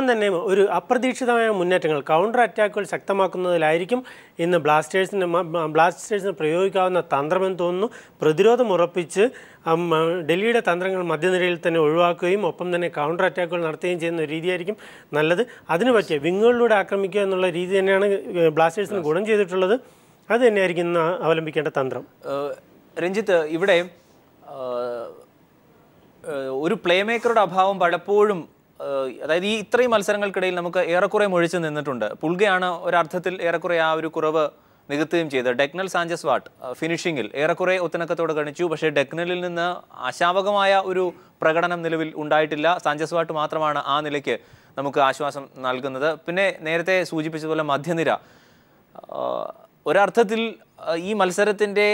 [SPEAKER 3] തന്നെ ഒരു അപ്രതീക്ഷിതമായ മുന്നേറ്റങ്ങൾ, കൗണ്ടർ അറ്റാക്കുകൾ ശക്തമാക്കുന്നതിലായിരിക്കും ഇന്ന് ബ്ലാസ്റ്റേഴ്സിന് പ്രയോഗിക്കാവുന്ന തന്ത്രമെന്ന് തോന്നുന്നു. പ്രതിരോധം ഉറപ്പിച്ച് ഡൽഹിയുടെ തന്ത്രങ്ങൾ മധ്യനിരയിൽ തന്നെ ഒഴിവാക്കുകയും ഒപ്പം തന്നെ കൗണ്ടർ അറ്റാക്കുകൾ നടത്തുകയും ചെയ്യുന്ന ഒരു രീതിയായിരിക്കും നല്ലത്. അതിന് പറ്റിയ വിങ്ങുകളിലൂടെ ആക്രമിക്കുക എന്നുള്ള രീതി തന്നെയാണ് ബ്ലാസ്റ്റേഴ്സിന് ഗുണം ചെയ്തിട്ടുള്ളത്. അത് തന്നെയായിരിക്കും ഇന്ന് അവലംബിക്കേണ്ട തന്ത്രം.
[SPEAKER 1] രഞ്ജിത്ത്, ഇവിടെ ഒരു പ്ലേ മേക്കറുടെ അഭാവം പലപ്പോഴും, അതായത് ഈ ഇത്രയും മത്സരങ്ങൾക്കിടയിൽ നമുക്ക് ഏറെക്കുറെ മുഴിച്ച് നിന്നിട്ടുണ്ട്. പുൾഗയാണ് ഒരർത്ഥത്തിൽ ഏറെക്കുറെ ആ ഒരു കുറവ് നികത്തുകയും ചെയ്തത്. ഡെക്നൽ സാഞ്ചസ് വാട്ട് ഫിനിഷിങ്ങിൽ ഏറെക്കുറെ ഒത്തിണക്കത്തോടെ കാണിച്ചു. പക്ഷേ ഡെക്നലിൽ നിന്ന് ആശാവകമായ ഒരു പ്രകടനം നിലവിൽ ഉണ്ടായിട്ടില്ല. സാഞ്ചസ് വാട്ട് മാത്രമാണ് ആ നിലയ്ക്ക് നമുക്ക് ആശ്വാസം നൽകുന്നത്. പിന്നെ നേരത്തെ സൂചിപ്പിച്ചതുപോലെ മധ്യനിര ഒരർത്ഥത്തിൽ ഈ മത്സരത്തിൻ്റെ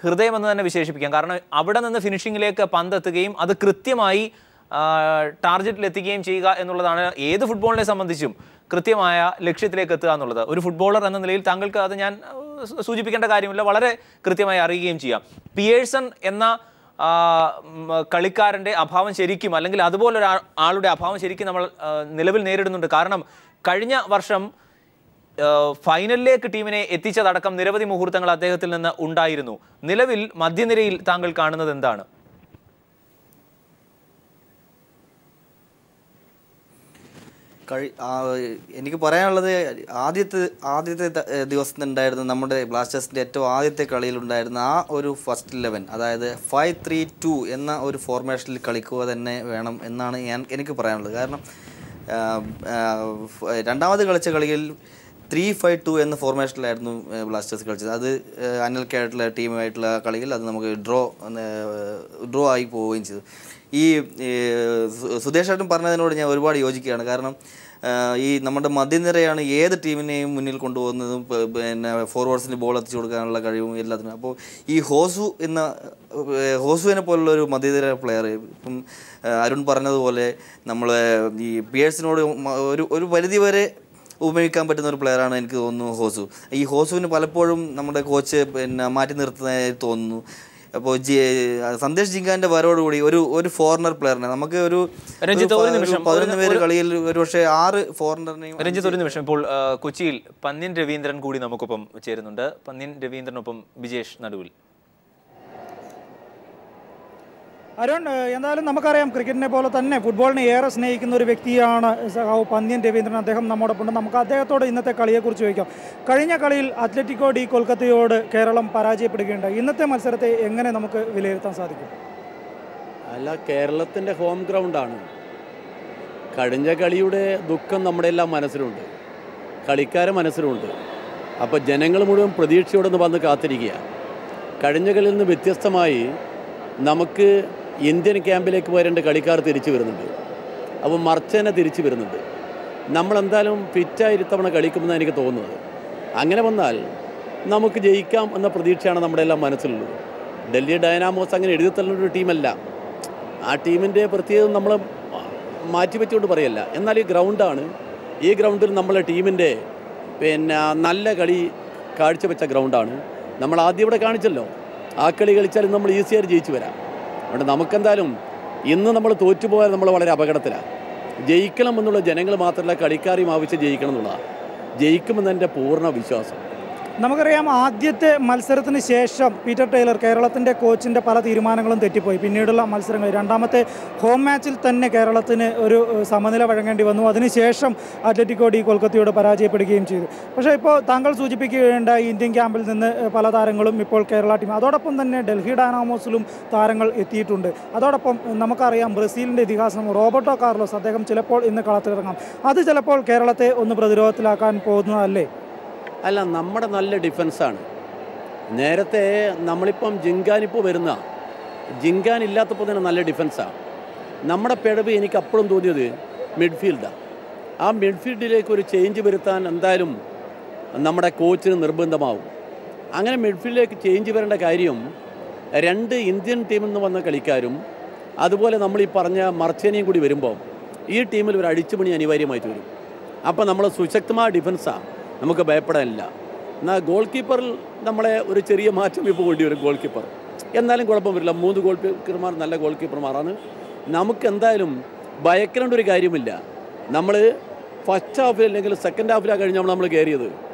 [SPEAKER 1] ഹൃദയമെന്ന് തന്നെ വിശേഷിപ്പിക്കാം. കാരണം അവിടെ നിന്ന് ഫിനിഷിങ്ങിലേക്ക് പന്തെത്തുകയും അത് കൃത്യമായി ടാർഗറ്റിൽ എത്തിക്കുകയും ചെയ്യുക എന്നുള്ളതാണ് ഏത് ഫുട്ബോളിനെ സംബന്ധിച്ചും കൃത്യമായ ലക്ഷ്യത്തിലേക്ക് എത്തുക എന്നുള്ളത്. ഒരു ഫുട്ബോളർ എന്ന നിലയിൽ താങ്കൾക്ക് അത് ഞാൻ സൂചിപ്പിക്കേണ്ട കാര്യമില്ല, വളരെ കൃത്യമായി അറിയുകയും ചെയ്യാം. പിയേഴ്സൺ എന്ന കളിക്കാരൻ്റെ അഭാവം ശരിക്കും, അല്ലെങ്കിൽ അതുപോലൊരു ആളുടെ അഭാവം ശരിക്കും നമ്മൾ നിലവിൽ നേരിടുന്നുണ്ട്. കാരണം കഴിഞ്ഞ വർഷം ഫൈനലിലേക്ക് ടീമിനെ എത്തിച്ചതടക്കം നിരവധി മുഹൂർത്തങ്ങൾ അദ്ദേഹത്തിൽ നിന്ന് ഉണ്ടായിരുന്നു. നിലവിൽ മധ്യനിരയിൽ താങ്കൾ കാണുന്നത് എന്താണ്?
[SPEAKER 4] എനിക്ക് പറയാനുള്ളത് ആദ്യത്തെ ദിവസത്തിനുണ്ടായിരുന്ന നമ്മുടെ ബ്ലാസ്റ്റേഴ്സിൻ്റെ ഏറ്റവും ആദ്യത്തെ കളിയിലുണ്ടായിരുന്ന ആ ഒരു ഫസ്റ്റ് 11, അതായത് 5-3-2 എന്ന ഒരു ഫോർമേഷനിൽ കളിക്കുക തന്നെ വേണം എന്നാണ് എനിക്ക് പറയാനുള്ളത്. കാരണം രണ്ടാമത് കളിച്ച കളിയിൽ 3-5-2 എന്ന ഫോർമേഷനിലായിരുന്നു ബ്ലാസ്റ്റേഴ്സ് കളിച്ചത്. അത് അനിൽക്കായിട്ടുള്ള ടീമുമായിട്ടുള്ള കളിയിൽ അത് നമുക്ക് ഡ്രോ ആയി പോവുകയും ചെയ്തു. ഈ സുധേഷേട്ടൻ പറഞ്ഞതിനോട് ഞാൻ ഒരുപാട് യോജിക്കുകയാണ്. കാരണം ഈ നമ്മുടെ മധ്യനിരയാണ് ഏത് ടീമിനെയും മുന്നിൽ കൊണ്ടുപോകുന്നതും പിന്നെ ഫോർവേഡ്സിന് ബോൾ എത്തിച്ചു കൊടുക്കാനുള്ള കഴിവും എല്ലാത്തിനും. അപ്പോൾ ഈ ഹോസുവിനെ പോലുള്ള ഒരു മധ്യനിര പ്ലെയർ, ഇപ്പം അരുൺ പറഞ്ഞതുപോലെ നമ്മൾ ഈ പിയേഴ്സിനോട് ഒരു പരിധി വരെ ഉപയോഗിക്കാൻ പറ്റുന്ന ഒരു പ്ലെയറാണ് എനിക്ക് തോന്നുന്നു ഹോസു. ഈ ഹോസുവിന് പലപ്പോഴും നമ്മുടെ കോച്ച് പിന്നെ മാറ്റി നിർത്തുന്നതായി തോന്നുന്നു. അപ്പോൾ സന്ദേശ് ജിങ്കാന്റെ വരവോടുകൂടി ഒരു ഫോറിനർ പ്ലെയറിനെ നമുക്ക് ഒരു 11 പേര് കളിയിൽ ഒരു പക്ഷേ 6 ഫോറിനറിനെയും.
[SPEAKER 1] രഞ്ജിത്ത്, ഒരു നിമിഷം. ഇപ്പോൾ കൊച്ചിയിൽ പന്ന്യൻ രവീന്ദ്രൻ കൂടി നമുക്കൊപ്പം ചേരുന്നുണ്ട്. പന്ന്യൻ രവീന്ദ്രനൊപ്പം വിജേഷ് നടുവിൽ.
[SPEAKER 2] അരുൺ, എന്തായാലും നമുക്കറിയാം ക്രിക്കറ്റിനെ പോലെ തന്നെ ഫുട്ബോളിനെ ഏറെ സ്നേഹിക്കുന്ന ഒരു വ്യക്തിയാണ് പന്ന്യൻ രവീന്ദ്രൻ. അദ്ദേഹം നമ്മോടൊപ്പം. നമുക്ക് അദ്ദേഹത്തോട് ഇന്നത്തെ കളിയെക്കുറിച്ച് ചോദിക്കാം. കഴിഞ്ഞ കളിയിൽ അത്ലറ്റിക്കോ ഡി കൊൽക്കത്തയോട് കേരളം പരാജയപ്പെടുകയുണ്ടായി. ഇന്നത്തെ മത്സരത്തെ എങ്ങനെ നമുക്ക് വിലയിരുത്താൻ സാധിക്കും?
[SPEAKER 5] അല്ല, കേരളത്തിൻ്റെ ഹോം ഗ്രൗണ്ടാണ്. കഴിഞ്ഞ കളിയുടെ ദുഃഖം നമ്മുടെ എല്ലാം മനസ്സിലുണ്ട്, കളിക്കാരെ മനസ്സിലുണ്ട്. അപ്പോൾ ജനങ്ങൾ മുഴുവൻ പ്രതീക്ഷയോടെ വന്ന് കാത്തിരിക്കുക. കഴിഞ്ഞ കളിയിൽ നിന്ന് വ്യത്യസ്തമായി നമുക്ക് ഇന്ത്യൻ ക്യാമ്പിലേക്ക് പോരേണ്ട കളിക്കാർ തിരിച്ചു വരുന്നുണ്ട്. അപ്പോൾ മർച്ചനെ തിരിച്ചു വരുന്നുണ്ട്. നമ്മളെന്തായാലും ഫിറ്റായി തവണ കളിക്കുമെന്നാണ് എനിക്ക് തോന്നുന്നത്. അങ്ങനെ വന്നാൽ നമുക്ക് ജയിക്കാം എന്ന പ്രതീക്ഷയാണ് നമ്മുടെ എല്ലാം മനസ്സിലുള്ളത്. ഡൽഹി ഡൈനാമോസ് അങ്ങനെ എഴുതിത്തള്ളുന്നൊരു ടീമല്ല. ആ ടീമിൻ്റെ പ്രത്യേകം നമ്മൾ മാറ്റിവെച്ചുകൊണ്ട് പറയല്ല. എന്നാൽ ഈ ഗ്രൗണ്ടാണ്, ഈ ഗ്രൗണ്ടിൽ നമ്മളെ ടീമിൻ്റെ പിന്നെ നല്ല കളി കാഴ്ചവെച്ച ഗ്രൗണ്ടാണ്. നമ്മൾ ആദ്യം ഇവിടെ കാണിച്ചല്ലോ. ആ കളി കളിച്ചാലും നമ്മൾ ഈസിയായിട്ട് ജയിച്ചു വരാം. അതുകൊണ്ട് നമുക്കെന്തായാലും ഇന്ന് നമ്മൾ തോറ്റുപോയാൽ നമ്മൾ വളരെ അപകടത്തിലാണ്. ജയിക്കണം എന്നുള്ള ജനങ്ങൾ മാത്രമല്ല, കളിക്കാരെയും ആവശ്യം ജയിക്കണം എന്നുള്ളതാണ്. ജയിക്കുമെന്നെൻ്റെ പൂർണ്ണ വിശ്വാസം.
[SPEAKER 2] നമുക്കറിയാം ആദ്യത്തെ മത്സരത്തിന് ശേഷം പീറ്റർ ടൈലർ കേരളത്തിൻ്റെ കോച്ചിൻ്റെ പല തീരുമാനങ്ങളും തെറ്റിപ്പോയി. പിന്നീടുള്ള മത്സരങ്ങൾ രണ്ടാമത്തെ ഹോം മാച്ചിൽ തന്നെ കേരളത്തിന് ഒരു സമനില വഴങ്ങേണ്ടി വന്നു. അതിനുശേഷം അത്ലറ്റിക്കോ ഡി കൊൽക്കത്തയോട് പരാജയപ്പെടുകയും ചെയ്തു. പക്ഷേ ഇപ്പോൾ താങ്കൾ സൂചിപ്പിക്കുകയുണ്ട ഇന്ത്യൻ ക്യാമ്പിൽ നിന്ന് പല താരങ്ങളും ഇപ്പോൾ കേരള ടീം, അതോടൊപ്പം തന്നെ ഡൽഹി ഡൈനാമോസിലും താരങ്ങൾ എത്തിയിട്ടുണ്ട്. അതോടൊപ്പം നമുക്കറിയാം ബ്രസീലിൻ്റെ ഇതിഹാസം റോബർട്ടോ കാർലോസ്, അദ്ദേഹം ചിലപ്പോൾ ഇന്ന് കളത്തിലിറങ്ങാം. അത് ചിലപ്പോൾ കേരളത്തെ ഒന്ന് പ്രതിരോധത്തിലാക്കാൻ പോകുന്നതല്ലേ?
[SPEAKER 5] അല്ല, നമ്മുടെ നല്ല ഡിഫൻസാണ്. നേരത്തെ നമ്മളിപ്പം ജിങ്കാനിപ്പോൾ വരുന്ന ജിങ്കാൻ ഇല്ലാത്തപ്പോൾ തന്നെ നല്ല ഡിഫൻസാണ്. നമ്മുടെ പിഴവ് എനിക്ക് അപ്പോഴും തോന്നിയത് മിഡ്ഫീൽഡാണ്. ആ മിഡ്ഫീൽഡിലേക്ക് ഒരു ചേഞ്ച് വരുത്താൻ എന്തായാലും നമ്മുടെ കോച്ചിന് നിർബന്ധമാവും. അങ്ങനെ മിഡ്ഫീൽഡിലേക്ക് ചേഞ്ച് വരേണ്ട കാര്യം 2 ഇന്ത്യൻ ടീമിൽ നിന്ന് വന്ന കളിക്കാരും അതുപോലെ നമ്മൾ ഈ പറഞ്ഞ മർച്ചേനയും കൂടി വരുമ്പോൾ ഈ ടീമിൽ ഒരു അടിച്ചുപണി അനിവാര്യമായിട്ട് വരും. അപ്പോൾ നമ്മൾ സുശക്തമായ ഡിഫൻസാണ്, നമുക്ക് ഭയപ്പെടാനില്ല. എന്നാൽ ഗോൾ കീപ്പറിൽ നമ്മളെ ഒരു ചെറിയ മാറ്റം ഇപ്പോൾ കൊണ്ടുവരും. ഗോൾ കീപ്പർ എന്നാലും കുഴപ്പം വരില്ല. 3 ഗോൾ കീപ്പർമാർ നല്ല ഗോൾ കീപ്പർമാരാണ്. നമുക്ക് എന്തായാലും ഭയക്കേണ്ട ഒരു കാര്യമില്ല. നമ്മൾ ഫസ്റ്റ് ഹാഫിൽ അല്ലെങ്കിൽ സെക്കൻഡ് ഹാഫിലാണ് കഴിഞ്ഞാൽ നമ്മൾ കയറിയത്.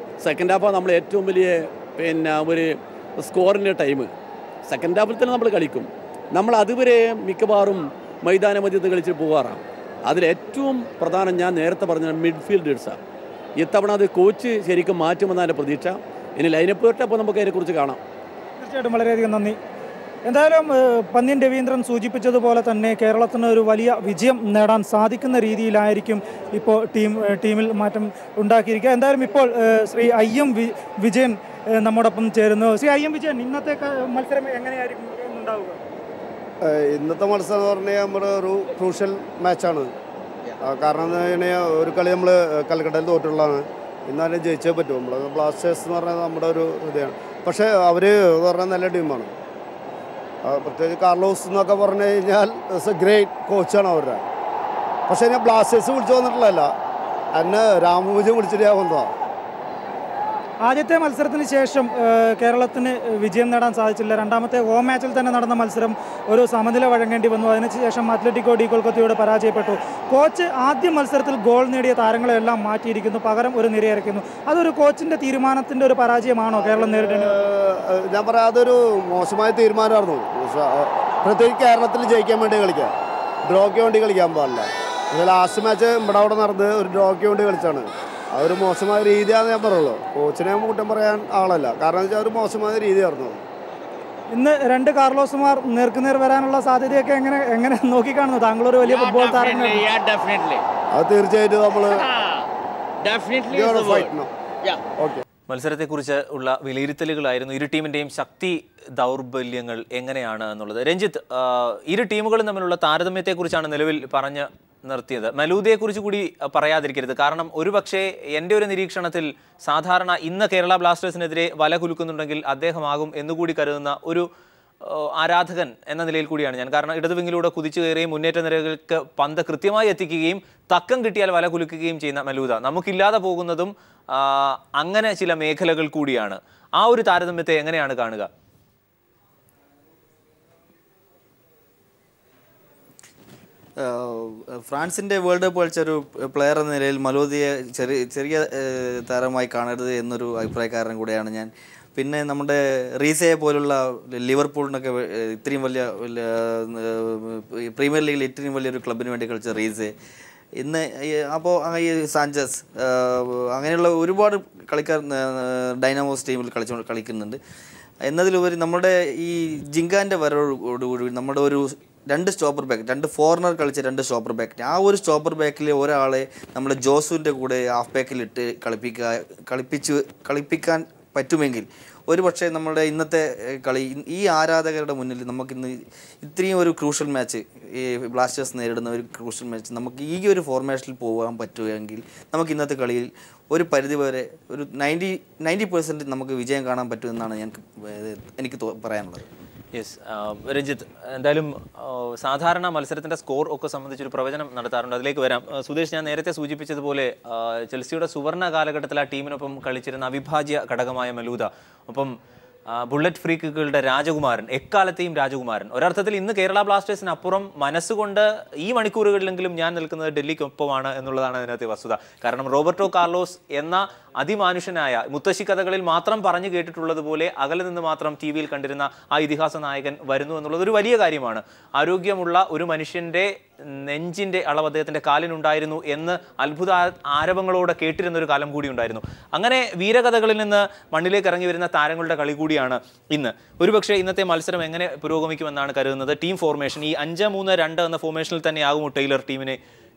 [SPEAKER 5] സെക്കൻഡ് ഹാഫാണ് നമ്മൾ ഏറ്റവും വലിയ പിന്നെ ഒരു സ്കോറിൻ്റെ ടൈം. സെക്കൻഡ് ഹാഫിൽ തന്നെ നമ്മൾ കളിക്കും. നമ്മൾ അതുവരെ മിക്കവാറും മൈതാന മധ്യത്ത് കളിച്ചിട്ട് പോകാറാണ്. അതിലേറ്റവും പ്രധാനം ഞാൻ നേരത്തെ പറഞ്ഞ മിഡ്ഫീൽഡേഴ്സാണ്. ഇത്തവണ അത് കോച്ച് ശരിക്കും മാറ്റുമെന്നാണ് എൻ്റെ പ്രതീക്ഷ. ഇനി ലൈനപ്പ് തൊട്ടപ്പോൾ നമുക്ക് അതിനെക്കുറിച്ച് കാണാം.
[SPEAKER 2] തീർച്ചയായിട്ടും വളരെയധികം നന്ദി. എന്തായാലും പന്ന്യൻ രവീന്ദ്രൻ സൂചിപ്പിച്ചതുപോലെ തന്നെ കേരളത്തിന് ഒരു വലിയ വിജയം നേടാൻ സാധിക്കുന്ന രീതിയിലായിരിക്കും ഇപ്പോൾ ടീമിൽ മാറ്റം ഉണ്ടാക്കിയിരിക്കുക. എന്തായാലും ഇപ്പോൾ ശ്രീ IM വിജയൻ നമ്മോടൊപ്പം ചേരുന്നു. ശ്രീ IM വിജയൻ, ഇന്നത്തെ മത്സരം എങ്ങനെയായിരിക്കും ഉണ്ടാവുക?
[SPEAKER 6] ഇന്നത്തെ മത്സരം എന്ന് പറഞ്ഞാൽ നമ്മുടെ ഒരു ക്രൂഷ്യൽ മാച്ചാണ്. കാരണം എന്താ കഴിഞ്ഞാൽ ഒരു കളി നമ്മൾ കൽക്കട്ടയിൽ തോറ്റുള്ളതാണ്. ഇന്നാലും ജയിച്ചേ പറ്റും. നമ്മൾ ബ്ലാസ്റ്റേഴ്സ് എന്ന് പറഞ്ഞാൽ നമ്മുടെ ഒരു ഇതാണ്. പക്ഷേ അവർ എന്ന് പറഞ്ഞാൽ നല്ല ടീമാണ്. പ്രത്യേകിച്ച് കാർലോസ് എന്നൊക്കെ പറഞ്ഞു കഴിഞ്ഞാൽ ഇറ്റ്സ് എ ഗ്രേറ്റ് കോച്ചാണ് അവരുടെ. പക്ഷേ ഞാൻ ബ്ലാസ്റ്റേഴ്സ് വിളിച്ചു വന്നിട്ടുള്ളതല്ല, എന്നെ രാമപൂജ വിളിച്ചിട്ട് ഞാൻ വന്നതാണ്.
[SPEAKER 2] ആദ്യത്തെ മത്സരത്തിന് ശേഷം കേരളത്തിന് വിജയം നേടാൻ സാധിച്ചില്ല. രണ്ടാമത്തെ ഹോം മാച്ചിൽ തന്നെ നടന്ന മത്സരം ഒരു സമനില വഴങ്ങേണ്ടി വന്നു. അതിനുശേഷം അത്ലറ്റിക്കോ ഡി കൊൽക്കത്തയോട് പരാജയപ്പെട്ടു. കോച്ച് ആദ്യ മത്സരത്തിൽ ഗോൾ നേടിയ താരങ്ങളെല്ലാം മാറ്റിയിരിക്കുന്നു, പകരം ഒരു നിരയിറക്കുന്നു. അതൊരു കോച്ചിൻ്റെ തീരുമാനത്തിൻ്റെ ഒരു പരാജയമാണോ കേരളം നേരിടേണ്ടത്?
[SPEAKER 6] ഞാൻ പറയാം, അതൊരു മോശമായ തീരുമാനമായിരുന്നു. പ്രത്യേകിച്ച് കേരളത്തിൽ ജയിക്കാൻ വേണ്ടി കളിക്കാം, ഡ്രോയ്ക്ക് വേണ്ടി കളിക്കാൻ പാടില്ല. ലാസ്റ്റ് മാച്ച് ഇവിടെ അവിടെ നടന്ന് ഒരു ഡ്രോയ്ക്ക് വേണ്ടി കളിച്ചാണ്. അതൊരു മോശമായ രീതിയാണെന്ന് ഞാൻ പറയുള്ളൂ. കോച്ചിനെ കുറ്റം പറയാൻ ആളല്ല, കാരണം വെച്ചാൽ ഒരു മോശമായ രീതിയായിരുന്നു.
[SPEAKER 2] ഇന്ന് 2 കാർലോസുമാർ നേർക്കുനേർ വരാനുള്ള സാധ്യതയൊക്കെ എങ്ങനെ നോക്കിക്കാണുന്നു? താങ്കളൊരു വലിയ ഫുട്ബോൾ താരങ്ങൾ.
[SPEAKER 6] അത് തീർച്ചയായിട്ടും നമ്മൾ
[SPEAKER 1] മത്സരത്തെക്കുറിച്ച് ഉള്ള വിലയിരുത്തലുകളായിരുന്നു. ഇരു ടീമിൻ്റെയും ശക്തി ദൗർബല്യങ്ങൾ എങ്ങനെയാണ് എന്നുള്ളത്. രഞ്ജിത്ത്, ഇരു ടീമുകളും തമ്മിലുള്ള താരതമ്യത്തെക്കുറിച്ചാണ് നിലവിൽ പറഞ്ഞ് നിർത്തിയത്. മലൂദയെക്കുറിച്ച് കൂടി പറയാതിരിക്കരുത്. കാരണം ഒരുപക്ഷെ എൻ്റെ ഒരു നിരീക്ഷണത്തിൽ സാധാരണ ഇന്ന് കേരള ബ്ലാസ്റ്റേഴ്സിനെതിരെ വല കുലുക്കുന്നുണ്ടെങ്കിൽ അദ്ദേഹമാകും എന്നുകൂടി കരുതുന്ന ഒരു ആരാധകൻ എന്ന നിലയിൽ കൂടിയാണ് ഞാൻ. കാരണം ഇടതുവിങ്ങിലൂടെ കുതിച്ചു കയറുകയും മുന്നേറ്റ നിരകൾക്ക് പന്ത് കൃത്യമായി എത്തിക്കുകയും തക്കം കിട്ടിയാൽ വല കുലുക്കുകയും ചെയ്യുന്ന മലൂദ നമുക്കില്ലാതെ പോകുന്നതും അങ്ങനെ ചില മേഖലകൾ കൂടിയാണ്. ആ ഒരു താരതമ്യത്തെ എങ്ങനെയാണ് കാണുക?
[SPEAKER 4] ഫ്രാൻസിൻ്റെ വേൾഡ് കപ്പ് കളിച്ച ഒരു പ്ലെയർ എന്ന നിലയിൽ മലൂദയെ ചെറിയ താരമായി കാണരുത് എന്നൊരു അഭിപ്രായക്കാരൻ കൂടെയാണ് ഞാൻ. പിന്നെ നമ്മുടെ റീസയെ പോലുള്ള ലിവർപൂളിനൊക്കെ ഇത്രയും വലിയ പ്രീമിയർ ലീഗിൽ ഇത്രയും വലിയൊരു ക്ലബിന് വേണ്ടി കളിച്ച റീസെ ഇന്ന് അപ്പോൾ ഈ സാഞ്ചസ് അങ്ങനെയുള്ള ഒരുപാട് കളിക്കാർ ഡൈനാമോസ് ടീമിൽ കളിക്കുന്നുണ്ട്. എന്നതിലുപരി നമ്മുടെ ഈ ജിങ്കാൻ്റെ വരവോടുകൂടി നമ്മുടെ ഒരു 2 സ്റ്റോപ്പർ ബാക്ക്, 2 ഫോറിനർ കളിച്ച 2 സ്റ്റോപ്പർ ബാക്ക്, ആ ഒരു സ്റ്റോപ്പർ ബാക്കിൽ ഒരാളെ നമ്മുടെ ജോസുവിൻ്റെ കൂടെ ഹാഫ് ബാക്കിലിട്ട് കളിപ്പിക്കാൻ പറ്റുമെങ്കിൽ ഒരു പക്ഷേ നമ്മുടെ ഇന്നത്തെ കളി ഈ ആരാധകരുടെ മുന്നിൽ നമുക്കിന്ന് ഇത്രയും ഒരു ക്രൂഷ്യൽ മാച്ച്, ഈ ബ്ലാസ്റ്റേഴ്സ് നേരിടുന്ന ഒരു ക്രൂഷ്യൽ മാച്ച് നമുക്ക് ഈ ഒരു ഫോർമേഷനിൽ പോകാൻ പറ്റുമെങ്കിൽ നമുക്ക് ഇന്നത്തെ കളിയിൽ ഒരു പരിധിവരെ ഒരു 90% നമുക്ക് വിജയം കാണാൻ പറ്റുമെന്നാണ് എനിക്ക് പറയാനുള്ളത്.
[SPEAKER 1] യെസ്, രഞ്ജിത്ത്, എന്തായാലും സാധാരണ മത്സരത്തിൻ്റെ സ്കോർ ഒക്കെ സംബന്ധിച്ചൊരു പ്രവചനം നടത്താറുണ്ട്, അതിലേക്ക് വരാം. സുധീഷ്, ഞാൻ നേരത്തെ സൂചിപ്പിച്ചതുപോലെ ചെൽസിയുടെ സുവർണ്ണ കാലഘട്ടത്തിൽ ആ ടീമിനൊപ്പം കളിച്ചിരുന്ന അവിഭാജ്യ ഘടകമായ മലൂദ, ഒപ്പം ബുള്ളറ്റ് ഫ്രീ കിക്കുകളുടെ രാജകുമാരൻ, എക്കാലത്തെയും രാജകുമാരൻ. ഒരർത്ഥത്തിൽ ഇന്ന് കേരള ബ്ലാസ്റ്റേഴ്സിന് അപ്പുറം മനസ്സുകൊണ്ട് ഈ മണിക്കൂറുകളിലെങ്കിലും ഞാൻ നിൽക്കുന്നത് ഡൽഹിക്കൊപ്പമാണ് എന്നുള്ളതാണ് അതിനകത്തെ വസ്തുത. കാരണം റോബർട്ടോ കാർലോസ് എന്ന അതിമാനുഷനായ, മുത്തശ്ശി കഥകളിൽ മാത്രം പറഞ്ഞു കേട്ടിട്ടുള്ളതുപോലെ അകലെ നിന്ന് മാത്രം ടി വിയിൽ കണ്ടിരുന്ന ആ ഇതിഹാസ നായകൻ വരുന്നു എന്നുള്ളത് ഒരു വലിയ കാര്യമാണ്. ആരോഗ്യമുള്ള ഒരു മനുഷ്യൻ്റെ നെഞ്ചിൻ്റെ അളവ് അദ്ദേഹത്തിൻ്റെ കാലിനുണ്ടായിരുന്നു എന്ന് അത്ഭുത ആരവങ്ങളോടെ കേട്ടിരുന്നൊരു കാലം കൂടി ഉണ്ടായിരുന്നു. അങ്ങനെ വീരകഥകളിൽ നിന്ന് മണ്ണിലേക്ക് ഇറങ്ങി വരുന്ന താരങ്ങളുടെ കളി കൂടിയാണ് ഇന്ന്. ഒരുപക്ഷെ ഇന്നത്തെ മത്സരം എങ്ങനെ പുരോഗമിക്കുമെന്നാണ് കരുതുന്നത്? ടീം ഫോർമേഷൻ ഈ 5-3-2 എന്ന ഫോർമേഷനിൽ തന്നെയാകുമോ ടൈലർ ടീമിനെ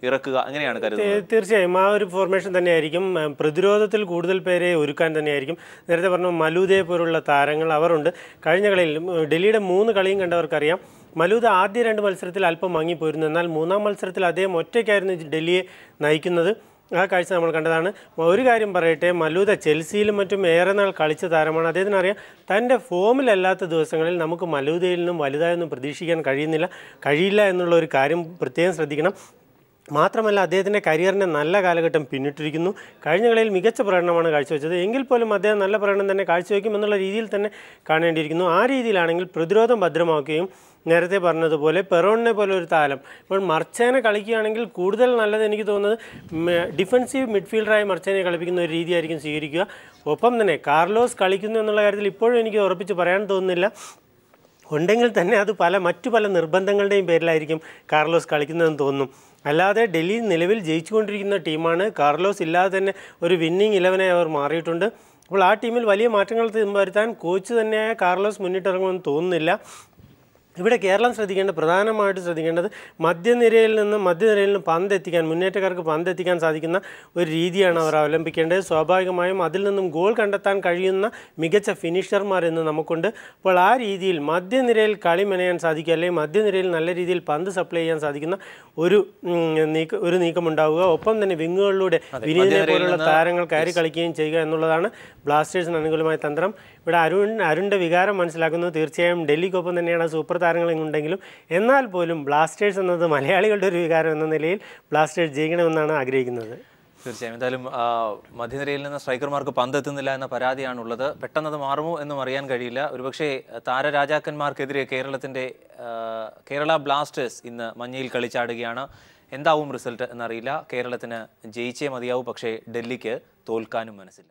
[SPEAKER 1] ഇറക്കുക? അങ്ങനെയാണ് കരുതുന്നത്?
[SPEAKER 3] തീർച്ചയായും ആ ഒരു ഫോർമേഷൻ തന്നെയായിരിക്കും. പ്രതിരോധത്തിൽ കൂടുതൽ പേരെ ഒരുക്കാൻ തന്നെയായിരിക്കും. നേരത്തെ പറഞ്ഞു മലൂദയെ പോലുള്ള താരങ്ങൾ അവരുണ്ട്. കഴിഞ്ഞ കളിയിൽ ഡൽഹിയുടെ 3 കളിയും കണ്ടവർക്കറിയാം, മലൂദ ആദ്യ 2 മത്സരത്തിൽ അല്പം മങ്ങിപ്പോയിരുന്നു. എന്നാൽ 3-ാം മത്സരത്തിൽ അദ്ദേഹം ഒറ്റയ്ക്കായിരുന്നു ഡൽഹിയെ നയിക്കുന്നത്. ആ കാഴ്ച നമ്മൾ കണ്ടതാണ്. ഒരു കാര്യം പറയട്ടെ, മലൂദ ചെൽസിയിലും മറ്റും ഏറെ നാൾ കളിച്ച താരമാണ്. അദ്ദേഹത്തിനറിയാം തൻ്റെ ഫോമിലല്ലാത്ത ദിവസങ്ങളിൽ നമുക്ക് മലൂദയിൽ നിന്നും വലുതായൊന്നും പ്രതീക്ഷിക്കാൻ കഴിയില്ല എന്നുള്ള ഒരു കാര്യം പ്രത്യേകം ശ്രദ്ധിക്കണം. മാത്രമല്ല അദ്ദേഹത്തിൻ്റെ കരിയറിൻ്റെ നല്ല കാലഘട്ടം പിന്നിട്ടിരിക്കുന്നു. കഴിഞ്ഞ കളിയിൽ മികച്ച പ്രകടനമാണ് കാഴ്ചവെച്ചത്. എങ്കിൽ പോലും അദ്ദേഹം നല്ല പ്രകടനം തന്നെ കാഴ്ചവെക്കുമെന്നുള്ള രീതിയിൽ തന്നെ കാണേണ്ടിയിരിക്കുന്നു. ആ രീതിയിലാണെങ്കിൽ പ്രതിരോധം ഭദ്രമാക്കുകയും നേരത്തെ പറഞ്ഞതുപോലെ പെറോണിനെ പോലെ ഒരു താരം ഇപ്പോൾ മർച്ചേനെ കളിക്കുകയാണെങ്കിൽ കൂടുതൽ നല്ലത് എനിക്ക് തോന്നുന്നത് ഡിഫൻസീവ് മിഡ്ഫീൽഡറായി മർച്ചേനെ കളിപ്പിക്കുന്ന ഒരു രീതിയായിരിക്കും സ്വീകരിക്കുക. ഒപ്പം തന്നെ കാർലോസ് കളിക്കുന്നു എന്നുള്ള കാര്യത്തിൽ ഇപ്പോഴും എനിക്ക് ഉറപ്പിച്ച് പറയാൻ തോന്നുന്നില്ല. ഉണ്ടെങ്കിൽ തന്നെ അത് മറ്റു പല നിർബന്ധങ്ങളുടെയും പേരിലായിരിക്കും കാർലോസ് കളിക്കുന്നതെന്ന് തോന്നുന്നു. അല്ലാതെ ഡൽഹി നിലവിൽ ജയിച്ചുകൊണ്ടിരിക്കുന്ന ടീമാണ്. കാർലോസ് ഇല്ലാതെ തന്നെ ഒരു വിന്നിങ് 11 അവർ മാറിയിട്ടുണ്ട്. അപ്പോൾ ആ ടീമിൽ വലിയ മാറ്റങ്ങൾ വരുത്താൻ കോച്ച് തന്നെയായ കാർലോസ് മുന്നിട്ടിറങ്ങുമെന്ന് തോന്നുന്നില്ല. ഇവിടെ കേരളം പ്രധാനമായിട്ട് ശ്രദ്ധിക്കേണ്ടത് മധ്യനിരയിൽ നിന്ന് പന്ത് എത്തിക്കാൻ, മുന്നേറ്റക്കാർക്ക് പന്ത് എത്തിക്കാൻ സാധിക്കുന്ന ഒരു രീതിയാണ് അവർ അവലംബിക്കേണ്ടത്. സ്വാഭാവികമായും അതിൽ നിന്നും ഗോൾ കണ്ടെത്താൻ കഴിയുന്ന മികച്ച ഫിനിഷർമാർ ഇന്ന് നമുക്കുണ്ട്. അപ്പോൾ ആ രീതിയിൽ മധ്യനിരയിൽ കളി മെനയാൻ സാധിക്കുക, അല്ലെങ്കിൽ മധ്യനിരയിൽ നല്ല രീതിയിൽ പന്ത് സപ്ലൈ ചെയ്യാൻ സാധിക്കുന്ന ഒരു നീക്കമുണ്ടാവുക. ഒപ്പം തന്നെ വിങ്ങുകളിലൂടെ വിനീതിനെ പോലുള്ള താരങ്ങൾ കയറി കളിക്കുകയും ചെയ്യുക എന്നുള്ളതാണ് ബ്ലാസ്റ്റേഴ്സിന് അനുകൂലമായ തന്ത്രം. ഇവിടെ അരുണിൻ്റെ വികാരം മനസ്സിലാക്കുന്നത് തീർച്ചയായും ഡൽഹിക്കൊപ്പം തന്നെയാണ് സൂപ്പർ താരങ്ങളുണ്ടെങ്കിലും എന്നാൽ പോലും ബ്ലാസ്റ്റേഴ്സ് എന്നത് മലയാളികളുടെ ഒരു വികാരം എന്ന നിലയിൽ ബ്ലാസ്റ്റേഴ്സ് ജയിക്കണമെന്നാണ് ആഗ്രഹിക്കുന്നത്.
[SPEAKER 1] തീർച്ചയായും. എന്തായാലും മധ്യനിരയിൽ നിന്ന് സ്ട്രൈക്കർമാർക്ക് പന്തെത്തുന്നില്ല എന്ന പരാതിയാണുള്ളത്. പെട്ടെന്നത് മാറുമോ എന്നും അറിയാൻ കഴിയില്ല. ഒരുപക്ഷെ താരരാജാക്കന്മാർക്കെതിരെ കേരള ബ്ലാസ്റ്റേഴ്സ് ഇന്ന് മഞ്ഞയിൽ കളിച്ചാടുകയാണ്. എന്താവും റിസൾട്ട് എന്നറിയില്ല. കേരളത്തിന് ജയിച്ചേ മതിയാവും, പക്ഷേ ഡൽഹിക്ക് തോൽക്കാനും മനസ്സില്ല.